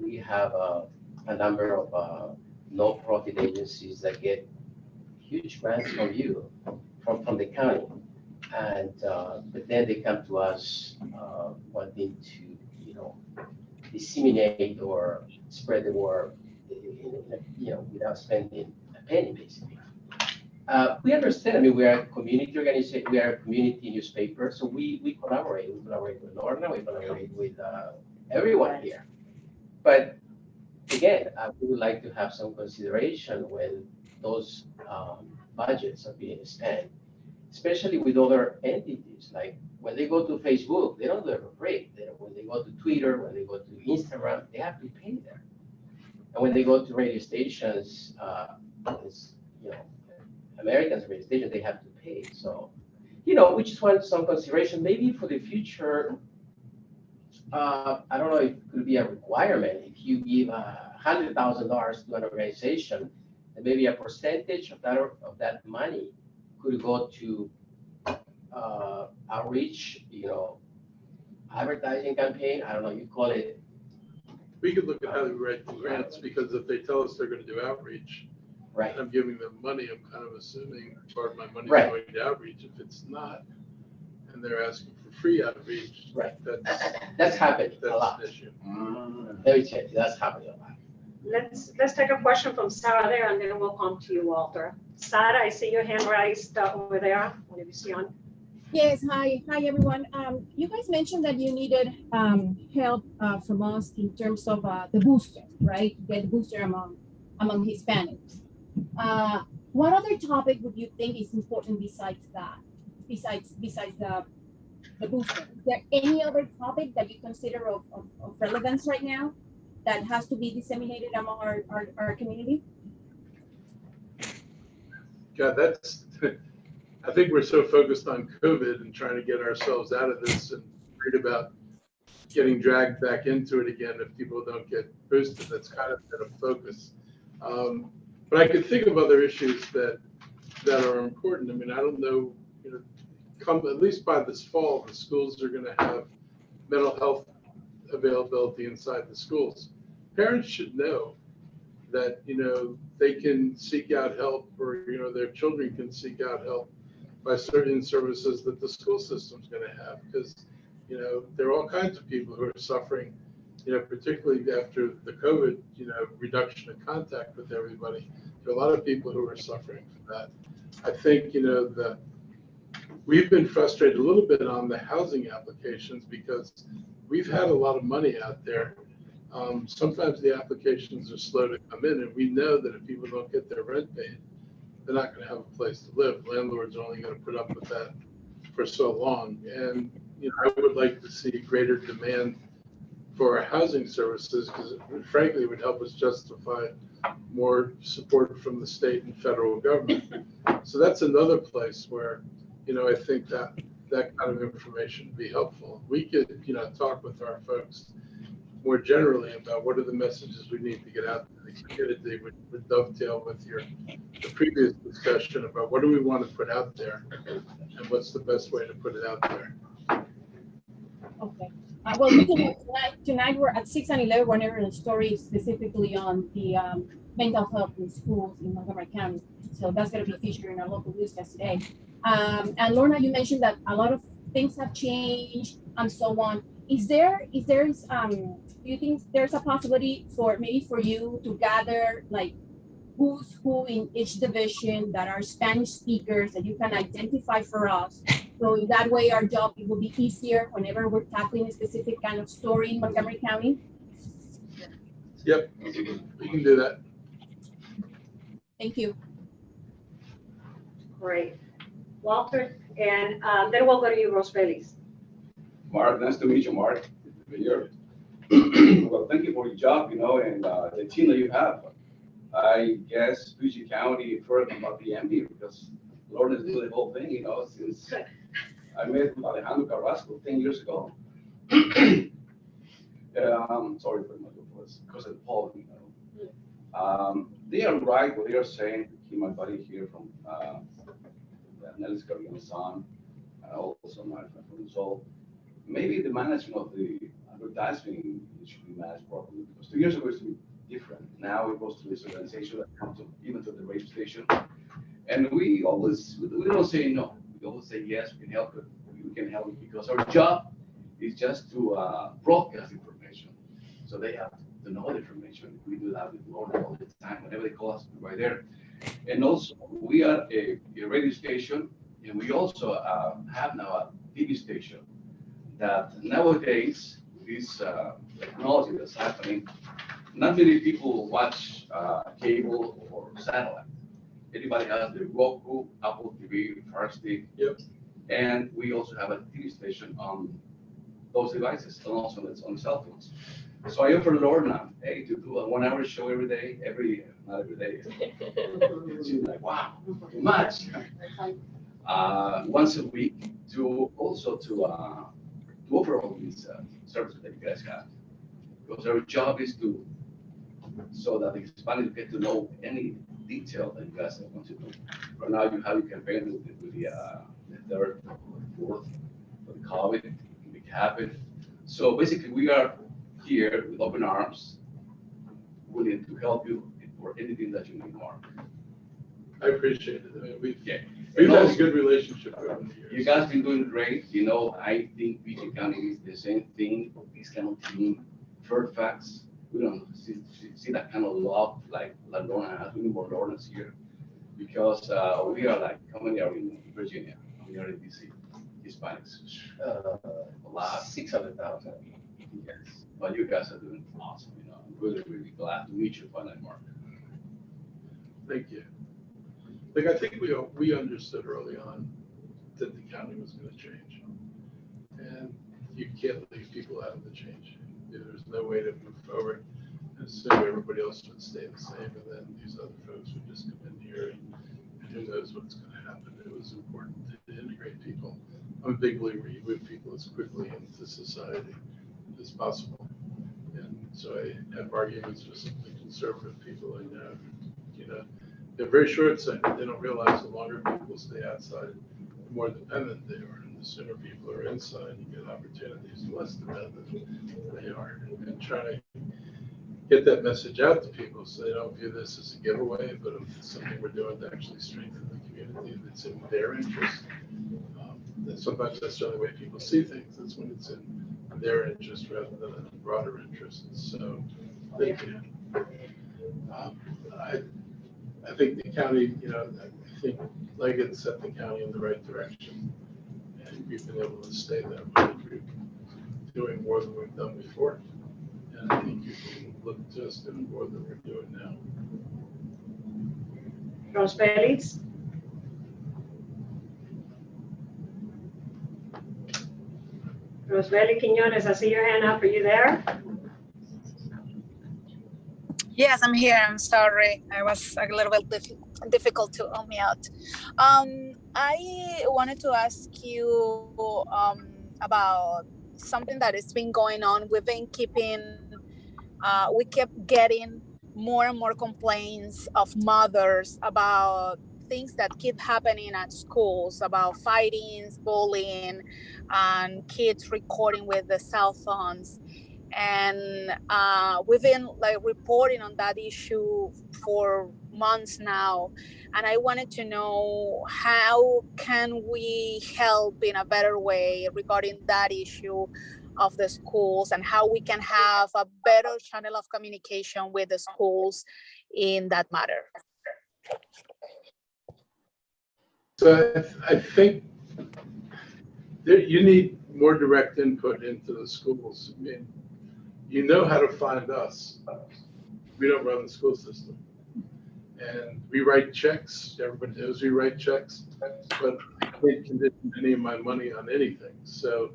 We have a number of non-profit agencies that get huge grants from you, from the county. And but then they come to us wanting to, you know, disseminate or spread the word, you know, without spending a penny, basically. We understand. I mean, we are a community organization. We are a community newspaper, so we collaborate. We collaborate with Lorna. We collaborate with everyone here. But again, we would like to have some consideration when those budgets are being spent, especially with other entities. Like when they go to Facebook, they don't do it for free. When they go to Twitter, when they go to Instagram, they have to pay there. And when they go to radio stations, you know, Americans radio stations, they have to pay. So, you know, we just want some consideration, maybe for the future. I don't know if it could be a requirement if you give $100,000 to an organization, and maybe a percentage of that money could go to outreach, you know, advertising campaign. I don't know, you call it. We could look at how they write the grants, because if they tell us they're going to do outreach, right, and I'm giving them money, I'm kind of assuming part of my money is right, going to outreach. If it's not, and they're asking for free outreach, right, that's happened a lot. An issue. Let me check. That's happening a lot. Let's take a question from Sarah there, and then we'll come to you, Walter. Sarah, I see your hand raised over there. Whenever you see on. Yes, hi everyone. You guys mentioned that you needed help from us in terms of the booster, right? Get the booster among Hispanics. What other topic would you think is important besides that? Besides the booster, is there any other topic that you consider of relevance right now that has to be disseminated among our community? Yeah, I think we're so focused on COVID and trying to get ourselves out of this and worried about getting dragged back into it again if people don't get boosted. That's kind of been a focus. But I could think of other issues that are important. I mean, I don't know, you know, at least by this fall, the schools are going to have mental health availability inside the schools. Parents should know that, you know, they can seek out help, or, you know, their children can seek out help by certain services that the school system's going to have, because, you know, there are all kinds of people who are suffering, you know, particularly after the COVID, you know, reduction in contact with everybody. There are a lot of people who are suffering from that. I think, you know, we've been frustrated a little bit on the housing applications because we've had a lot of money out there. Sometimes the applications are slow to come in, and we know that if people don't get their rent paid, they're not going to have a place to live. Landlords are only going to put up with that for so long. And, you know, I would like to see greater demand for our housing services, because frankly, it would help us justify more support from the state and federal government. So that's another place where, you know, I think that kind of information would be helpful. We could, you know, talk with our folks more generally about what are the messages we need to get out to the community, would dovetail with the previous discussion about what do we want to put out there and what's the best way to put it out there. Okay. Well, we can, tonight we're at 6 and 11, whenever a story specifically on the mental health in schools in Montgomery County. So that's going to be featured in our local newscast today. And Lorna, you mentioned that a lot of things have changed and so on. Do you think there's a possibility for maybe for you to gather like who's who in each division that are Spanish speakers that you can identify for us. So in that way, our job, it will be easier whenever we're tackling a specific kind of story in Montgomery County. Yep, we can do that. Thank you. Great. Walter, and then we'll go to you, Rose Feliz. Mark, nice to meet you, Mark. Here. Well, thank you for your job, and the team that you have. I guess PG County heard about the MD because Lord is doing the whole thing, since I met with Alejandro Carrasco 10 years ago. Sorry for my voice because of the pollen, They are right what they are saying. My buddy here from Nellis Carrion's son, also my friend from Seoul. Maybe the management of the advertising should be managed properly because 2 years ago it was different. Now it goes to this organization that comes to even to the radio station, and we don't say no. We always say yes. We can help it. We can help it because our job is just to broadcast information. So they have to know the information. We do that with Lord all the time. Whenever they call us, we're right there. And also, we are a radio station, and we also have now a TV station that nowadays, this technology that's happening, not many people watch cable or satellite. Anybody has the Roku, Apple TV, Fire Stick. Yep. And we also have a TV station on those devices and also on the cell phones. So I offer Lorna, hey, to do a 1 hour show every day, not every day. She's like, wow, too much. Once a week to offer all these services that you guys have. Because our job is so that the Hispanics get to know any detail that you guys want to do. Right now you have a campaign with the third, fourth, for the COVID, make it happen. So basically we are here with open arms, willing to help you for anything that you need, Mark. I appreciate it. I mean, we've had a good relationship over the years. You guys been doing great. I think PG County is the same thing. This kind of team, Fairfax. We don't see that kind of love like Lorna has. We need more Lornas here because we are like, how many are in Virginia? How many are in DC? Hispanics. A lot. 600,000. Yes. But you guys are doing awesome. I'm really, really glad to meet you finally, Mark. Thank you. I think we understood early on that the county was going to change, and you can't leave people out of the change. There's no way to move forward and assume everybody else would stay the same, and then these other folks would just come in here and who knows what's going to happen. It was important to integrate people. I'm a big believer you move people as quickly into society as possible, and so I have arguments with some of the conservative people I know. They're very short-sighted. They don't realize the longer people stay outside, the more dependent they are. And the sooner people are inside, you get opportunities, the less dependent they are. And trying to get that message out to people so they don't view this as a giveaway, but it's something we're doing to actually strengthen the community that's in their interest. Sometimes that's the only way people see things. That's when it's in their interest rather than in broader interests. So thank you. I think the county, I think Leggett set the county in the right direction. And we've been able to stay that way. We're doing more than we've done before. And I think you can look to us doing more than we're doing now. Rose Feliz. Rosbelly Quiñones, I see your hand up. Are you there? Yes, I'm here. I'm sorry. I was a little bit difficult to unmute. I wanted to ask you about something that has been going on. We kept getting more and more complaints of mothers about things that keep happening at schools, about fightings, bullying, and kids recording with the cell phones. And we've been reporting on that issue for months now, and I wanted to know how can we help in a better way regarding that issue of the schools, and how we can have a better channel of communication with the schools in that matter. So I think you need more direct input into the schools. I mean, you know how to find us. We don't run the school system. And we write checks. Everybody knows we write checks, but I can't condition any of my money on anything. So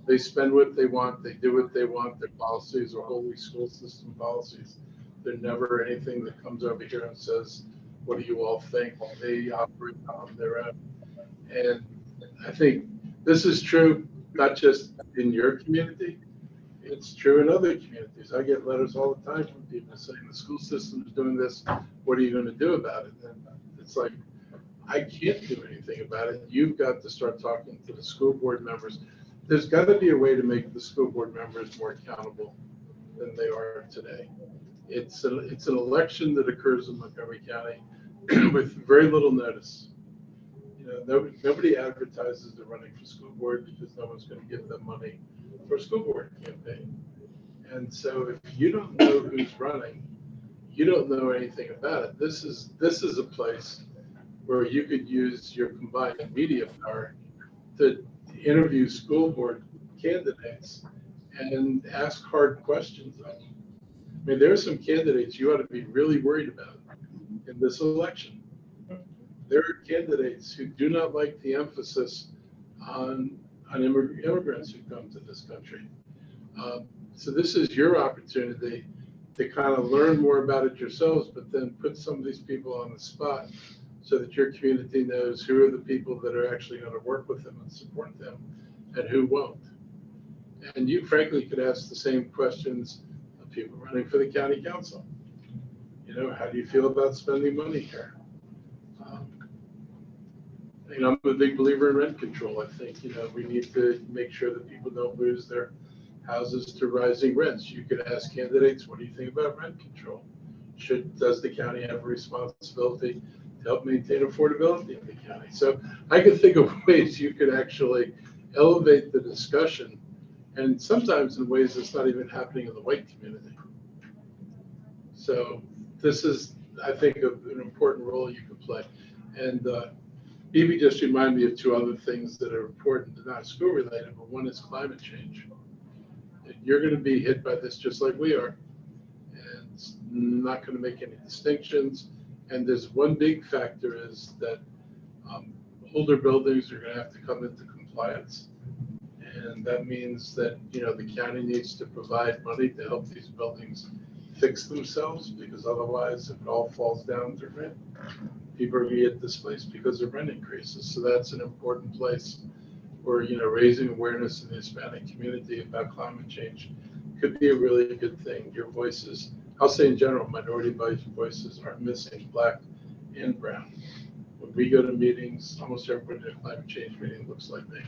they spend what they want. They do what they want. Their policies are wholly school system policies. They're never anything that comes over here and says, what do you all think? They operate on their own. And I think this is true, not just in your community, it's true in other communities. I get letters all the time from people saying the school system is doing this. What are you going to do about it? And it's like, I can't do anything about it. You've got to start talking to the school board members. There's got to be a way to make the school board members more accountable than they are today. It's an election that occurs in Montgomery County with very little notice. You know, nobody advertises they're running for school board because no one's going to give them money for a school board campaign. And so if you don't know who's running, you don't know anything about it. This is a place where you could use your combined media power to interview school board candidates and ask hard questions of them. I mean, there are some candidates you ought to be really worried about in this election. There are candidates who do not like the emphasis on immigrants who come to this country. So this is your opportunity to kind of learn more about it yourselves, but then put some of these people on the spot so that your community knows who are the people that are actually going to work with them and support them and who won't. And you frankly could ask the same questions of people running for the county council. You know, how do you feel about spending money here? You know, I'm a big believer in rent control. I think, you know, we need to make sure that people don't lose their houses to rising rents. You could ask candidates, what do you think about rent control? Does the county have a responsibility to help maintain affordability in the county? So I could think of ways you could actually elevate the discussion, and sometimes in ways that's not even happening in the white community. So this is, I think, an important role you can play. And Bibi just reminded me of two other things that are important, not school related, but one is climate change. You're going to be hit by this just like we are. And it's not going to make any distinctions. And there's one big factor is that older buildings are going to have to come into compliance. And that means that, you know, the county needs to provide money to help these buildings fix themselves, because otherwise, if it all falls down to rent, people are going to get displaced because of rent increases. So that's an important place where, you know, raising awareness in the Hispanic community about climate change could be a really good thing. Your voices, I'll say in general, minority voices are missing, Black and brown. When we go to meetings, almost everybody in a climate change meeting looks like me.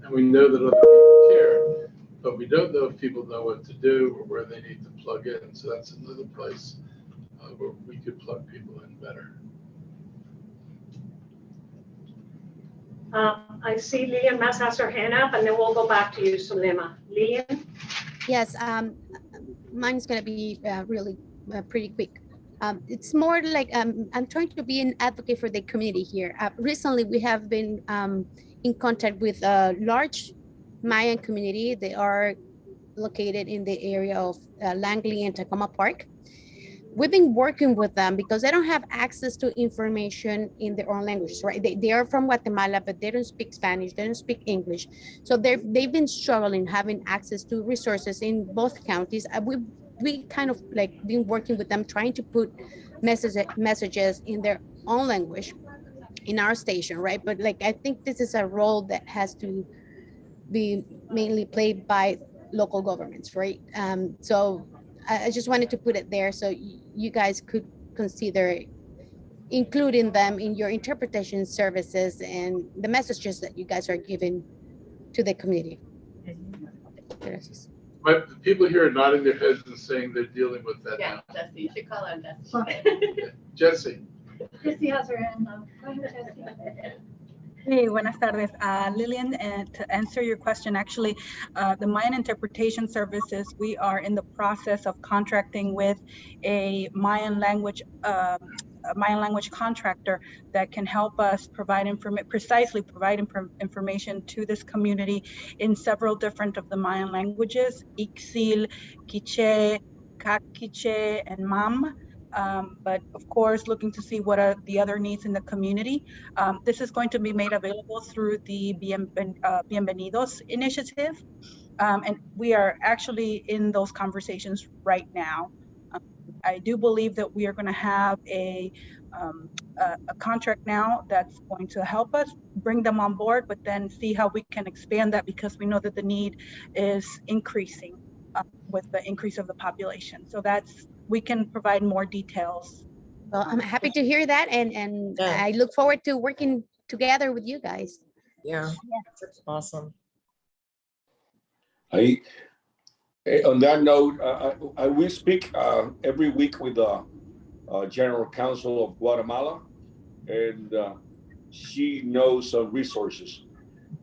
And we know that other people care, but we don't know if people know what to do or where they need to plug in. So that's another place where we could plug people in better. I see Lillian Mass has her hand up, and then we'll go back to you, Sulema. Lillian? Yes, mine's going to be really pretty quick. It's more like I'm trying to be an advocate for the community here. Recently, we have been in contact with a large Mayan community. They are located in the area of Langley and Tacoma Park. We've been working with them because they don't have access to information in their own language, right? They are from Guatemala, but they don't speak Spanish, they don't speak English. So they've been struggling having access to resources in both counties. We kind of like been working with them, trying to put messages in their own language in our station, right? But like, I think this is a role that has to be mainly played by local governments, right? So I just wanted to put it there so you guys could consider including them in your interpretation services and the messages that you guys are giving to the community. Gracias. But the people here are nodding their heads and saying they're dealing with that Yeah, now. Jesse, you should call on Jesse. Jesse. Chrissy has her hand up. Go ahead, Jesse. Hey, buenas tardes. Lillian, and to answer your question, actually, the Mayan Interpretation Services, we are in the process of contracting with a Mayan language Mayan language contractor that can help us provide information to this community in several different of the Mayan languages, Ixil, Quiche, Caquiche, and Mam. But of course, looking to see what are the other needs in the community. This is going to be made available through the Bienvenidos initiative. And we are actually in those conversations right now. I do believe that we are going to have a contract now that's going to help us bring them on board, but then see how we can expand that, because we know that the need is increasing with the increase of the population. So we can provide more details. Well, I'm happy to hear that, and I look forward to working together with you guys. Yeah, that's awesome. On that note, we speak every week with the General Counsel of Guatemala, and she knows some resources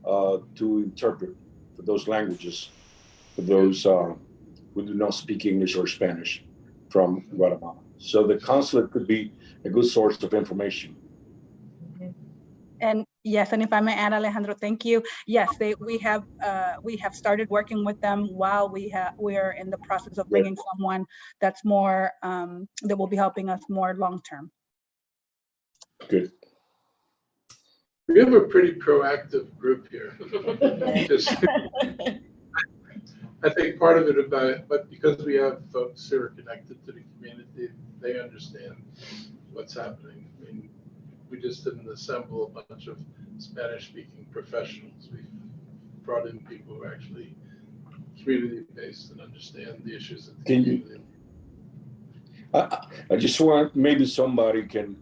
to interpret for those languages, for those who do not speak English or Spanish from Guatemala. So the consulate could be a good source of information. And yes, and if I may add, Alejandro, thank you. Yes, we have started working with them while we're in the process of bringing someone that's more that will be helping us more long term. Good. We have a pretty proactive group here. I think part of it but because we have folks who are connected to the community, they understand what's happening. I mean, we just didn't assemble a bunch of Spanish-speaking professionals. We've brought in people who are actually community-based and understand the issues of the community. I just want, maybe somebody can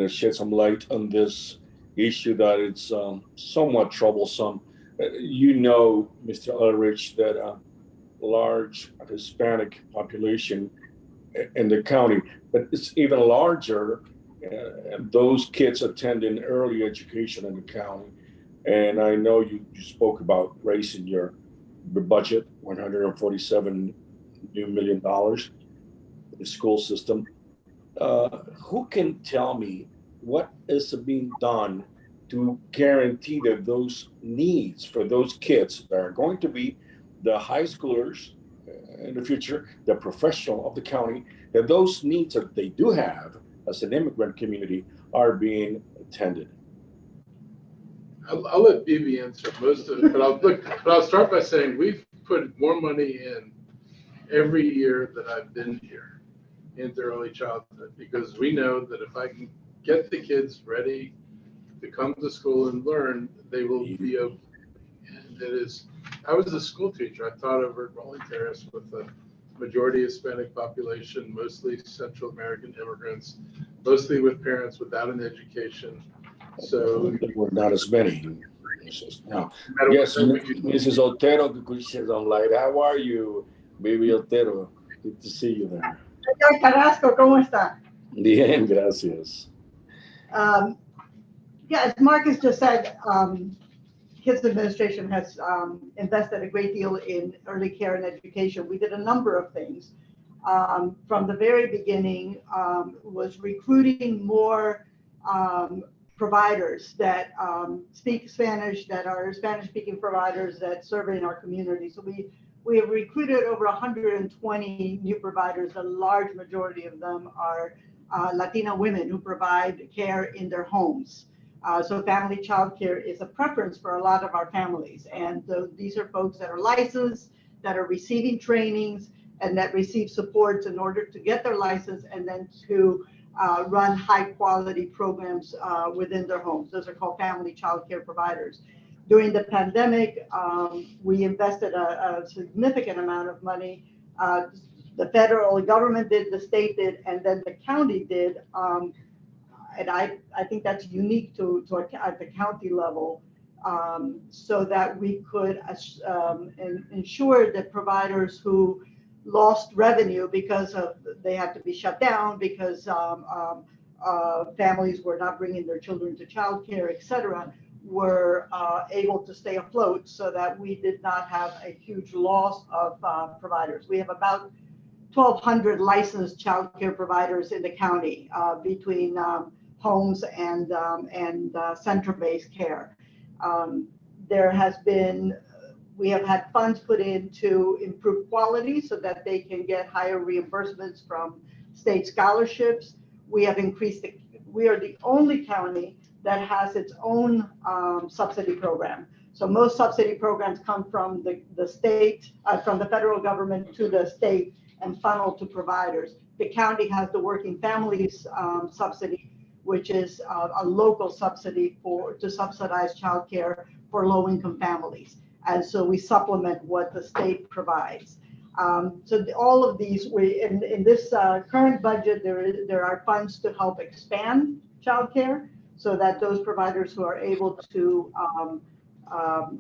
shed some light on this issue that it's somewhat troublesome. You know, Mr. Ulrich, that a large Hispanic population in the county, but it's even larger. Those kids attend in early education in the county. And I know you spoke about raising your budget, $147 million for the school system. Who can tell me what is being done to guarantee that those needs for those kids that are going to be the high schoolers in the future, the professional of the county, that those needs that they do have as an immigrant community are being attended? I'll let Bibi answer most of it, but I'll start by saying we've put more money in every year that I've been here into early childhood, because we know that if I can get the kids ready to come to school and learn, they will be okay. And I was a school teacher. I taught over at Rolling Terrace with a majority Hispanic population, mostly Central American immigrants, mostly with parents without an education. So we're not as many. No. Yes, Mrs. Otero, she's online. How are you, baby Otero? Good to see you there. Señor Carrasco, ¿cómo está? Bien, gracias. Yeah, as Marcus just said, his administration has invested a great deal in early care and education. We did a number of things. From the very beginning, was recruiting more providers that speak Spanish, that are Spanish-speaking providers that serve in our community. So we have recruited over 120 new providers. A large majority of them are Latina women who provide care in their homes. So family child care is a preference for a lot of our families. And these are folks that are licensed, that are receiving trainings, and that receive supports in order to get their license and then to run high quality programs within their homes. Those are called family child care providers. During the pandemic, we invested a significant amount of money. The federal government did, the state did, and then the county did. And I think that's unique to at the county level, so that we could ensure that providers who lost revenue because they had to be shut down because families were not bringing their children to childcare, et cetera, were able to stay afloat, so that we did not have a huge loss of providers. We have about 1,200 licensed child care providers in the county between homes and center-based care. There has been, we have had funds put in to improve quality so that they can get higher reimbursements from state scholarships. We have increased, we are the only county that has its own subsidy program. So most subsidy programs come from the state, from the federal government to the state and funnel to providers. The county has the Working Families subsidy, which is a local subsidy to subsidize childcare for low-income families. And so we supplement what the state provides. So all of these, in this current budget, there are funds to help expand childcare so that those providers who are able to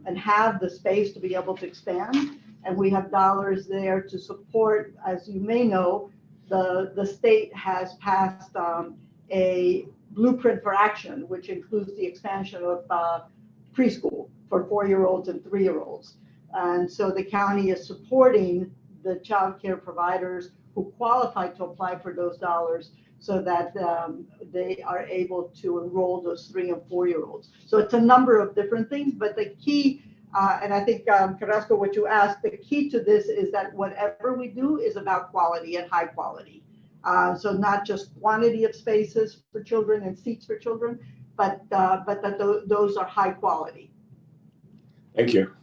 and have the space to be able to expand. And we have dollars there to support, as you may know, the state has passed a blueprint for action, which includes the expansion of preschool for 4-year-olds and 3-year-olds. And so the county is supporting the child care providers who qualify to apply for those dollars so that they are able to enroll those 3 and 4-year-olds. So it's a number of different things, but the key, and I think Carrasco, what you asked, the key to this is that whatever we do is about quality and high quality. So not just quantity of spaces for children and seats for children, but that those are high quality. Thank you.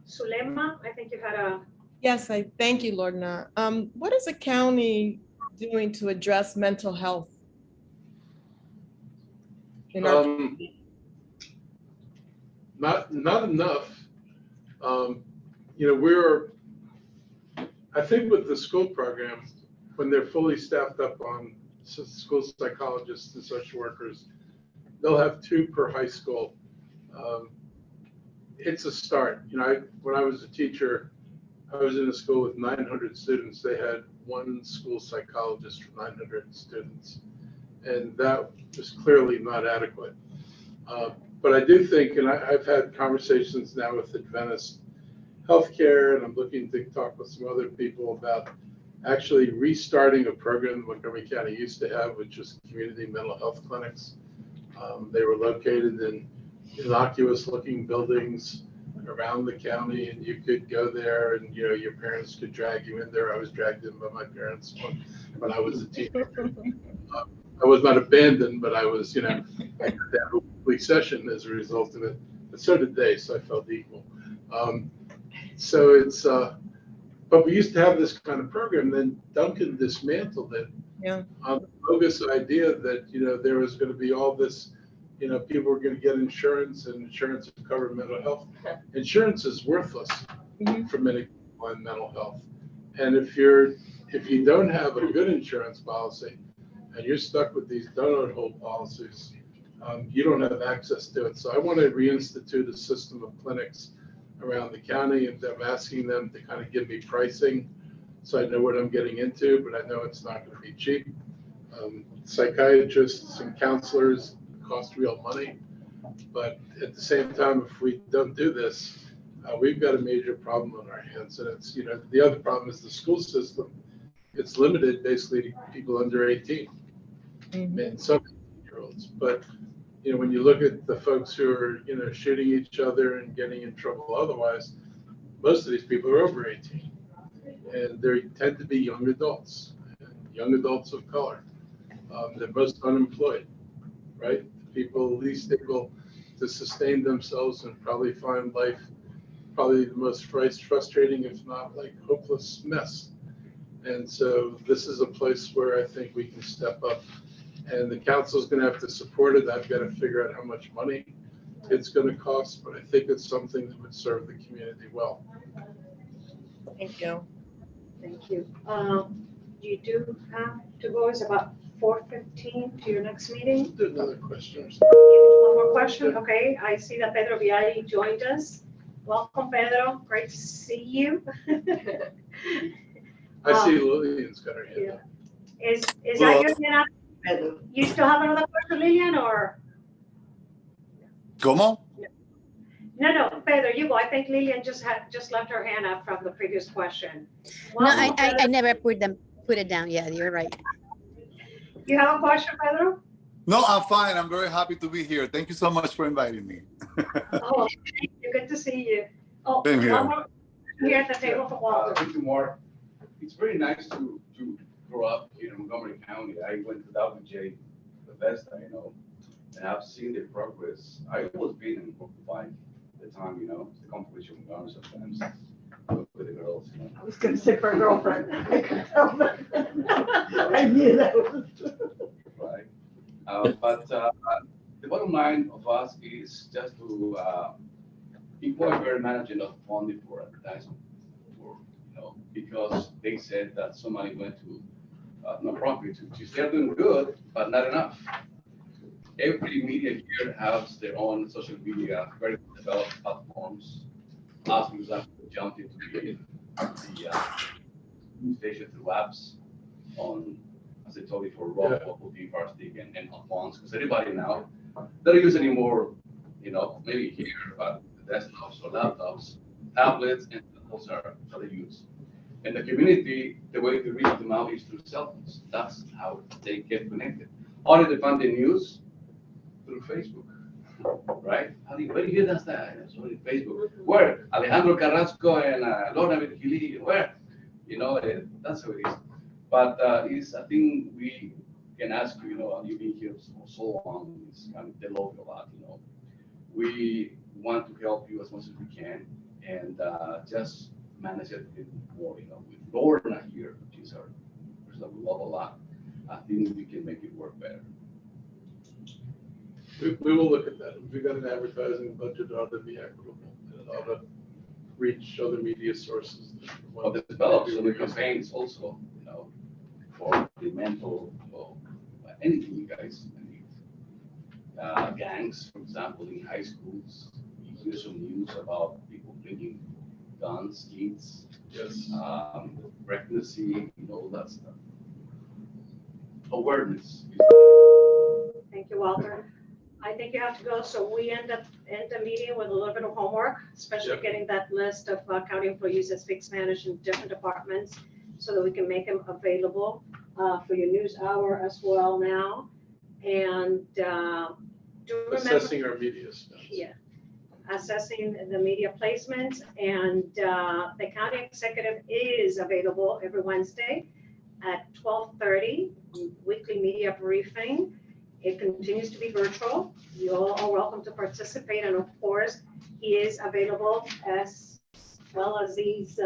Sulema, I think you had a... Yes, I thank you, Lorna. What is the county doing to address mental health? In our not enough. I think with the school program, when they're fully staffed up on school psychologists and social workers, they'll have 2 per high school. It's a start. When I was a teacher, I was in a school with 900 students. They had 1 school psychologist for 900 students. And that was clearly not adequate. But I do think, and I've had conversations now with Adventist Healthcare, and I'm looking to talk with some other people about actually restarting a program Montgomery County used to have, which was community mental health clinics. They were located in innocuous looking buildings around the county, and you could go there and your parents could drag you in there. I was dragged in by my parents when I was a teenager. I was not abandoned, but I was, I had to have a weekly session as a result of it. But so did they, so I felt equal. So it's, but we used to have this kind of program. Then Duncan dismantled it on the bogus idea that there was going to be all this. People were going to get insurance, and insurance would cover mental health. Insurance is worthless for many people in mental health. And if you don't have a good insurance policy, and you're stuck with these donut hole policies, you don't have access to it. So I want to reinstitute a system of clinics around the county, and I'm asking them to kind of give me pricing so I know what I'm getting into, but I know it's not going to be cheap. Psychiatrists and counselors cost real money, but at the same time, if we don't do this, we've got a major problem on our hands. And it's, the other problem is the school system. It's limited basically to people under 18 and some 18-year-olds. But, when you look at the folks who are, shooting each other and getting in trouble otherwise, most of these people are over 18. And they tend to be young adults of color. They're most unemployed, right? People least able to sustain themselves and probably find life probably the most frustrating, if not like hopeless mess. And so this is a place where I think we can step up, and the council is going to have to support it. I've got to figure out how much money it's going to cost, but I think it's something that would serve the community well. Thank you. Thank you. You do have to go. It's about 4:15 to your next meeting. Do another question. One more question. Okay. I see that Pedro Vialli joined us. Welcome, Pedro. Great to see you. I see Lillian's got her hand up. Is that your hand? You still have another question, Lillian, or? ¿Cómo? No, Pedro, you go. I think Lillian just left her hand up from the previous question. No, I never put it down. Yeah, you're right. You have a question, Pedro? No, I'm fine. I'm very happy to be here. Thank you so much for inviting me. Oh, thank you. Good to see you. Oh, Same here. one more here at the table for Walter. Thank you, Mark. It's very nice to grow up here in Montgomery County. I went to WJ Bethesda, you know, and I've seen the progress. I was being in Porcupine at the time, you know, the competition with Montgomery sometimes with the girls. You know. I was gonna say for a girlfriend. I could tell that. I knew that was. Right. But the bottom line of us is just to inquire very management of funding for advertising, for, you know, because they said that somebody went to nonprofit, which is they're doing good, but not enough. Every media here has their own social media, very developed platforms. Us, for example, jumped into the news station through apps on, as I told you, for Rob, Team Fire Stick, and Alphonse, because everybody now, they don't use anymore, you know, maybe here, but desktops or laptops, tablets, and those are how they use. And the community, the way to reach them out is through cell phones. That's how they get connected. How do they find the news? Through Facebook, right? Where do you hear that? It's only Facebook. Where? Alejandro Carrasco and Lorna Virgili, where? You know, that's how it is. But I think we can ask you, you know, you've been here for so long, it's kind of developed a lot, you know. We want to help you as much as we can and just manage it a bit more, you know, with Lorna here, which is our person that we love a lot. I think we can make it work better. We will look at that. If we've got an advertising budget, it ought to be equitable. It ought to reach other media sources. Well, the develops other campaigns also, you know, for the mental, well, anything you guys need. Gangs, for example, in high schools, you hear some news about people bringing guns, kids, pregnancy, you know, that stuff. Awareness. Thank you, Walter. I think you have to go, so we end the meeting with a little bit of homework, especially getting that list of county employees that speak Spanish in different departments so that we can make them available for your news hour as well now. And do remember assessing our media stuff. Yeah, assessing the media placements, and the county executive is available every Wednesday at 12:30, weekly media briefing. It continues to be virtual. You all are welcome to participate, and of course, he is available as well as these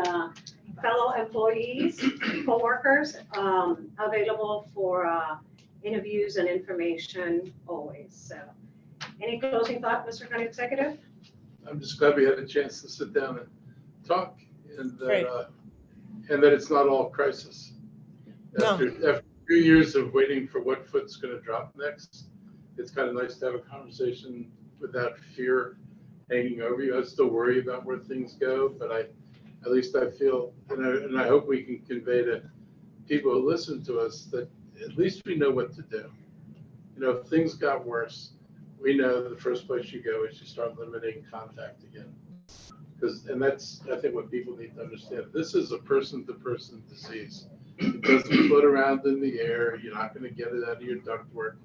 fellow employees, co-workers, available for interviews and information always. So, any closing thought, Mr. County Executive? I'm just glad we had a chance to sit down and talk, and that it's not all crisis. After 2 years of waiting for what foot's going to drop next, it's kind of nice to have a conversation without fear hanging over you. I still worry about where things go, but at least I feel, and I hope we can convey to people who listen to us that at least we know what to do. You know, if things got worse, we know the first place you go is you start limiting contact again. And that's, I think, what people need to understand. This is a person-to-person disease. It doesn't float around in the air. You're not going to get it out of your ductwork.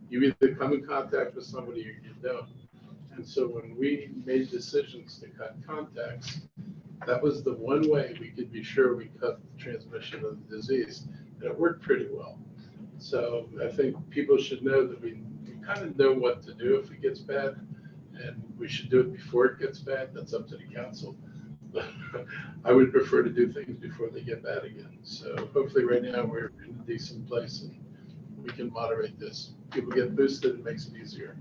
You either come in contact with somebody or you don't. And so when we made decisions to cut contacts, that was the one way we could be sure we cut the transmission of the disease. And it worked pretty well. So I think people should know that we kind of know what to do if it gets bad, and we should do it before it gets bad. That's up to the council. But I would prefer to do things before they get bad again. So hopefully right now we're in a decent place and we can moderate this. People get boosted, it makes it easier.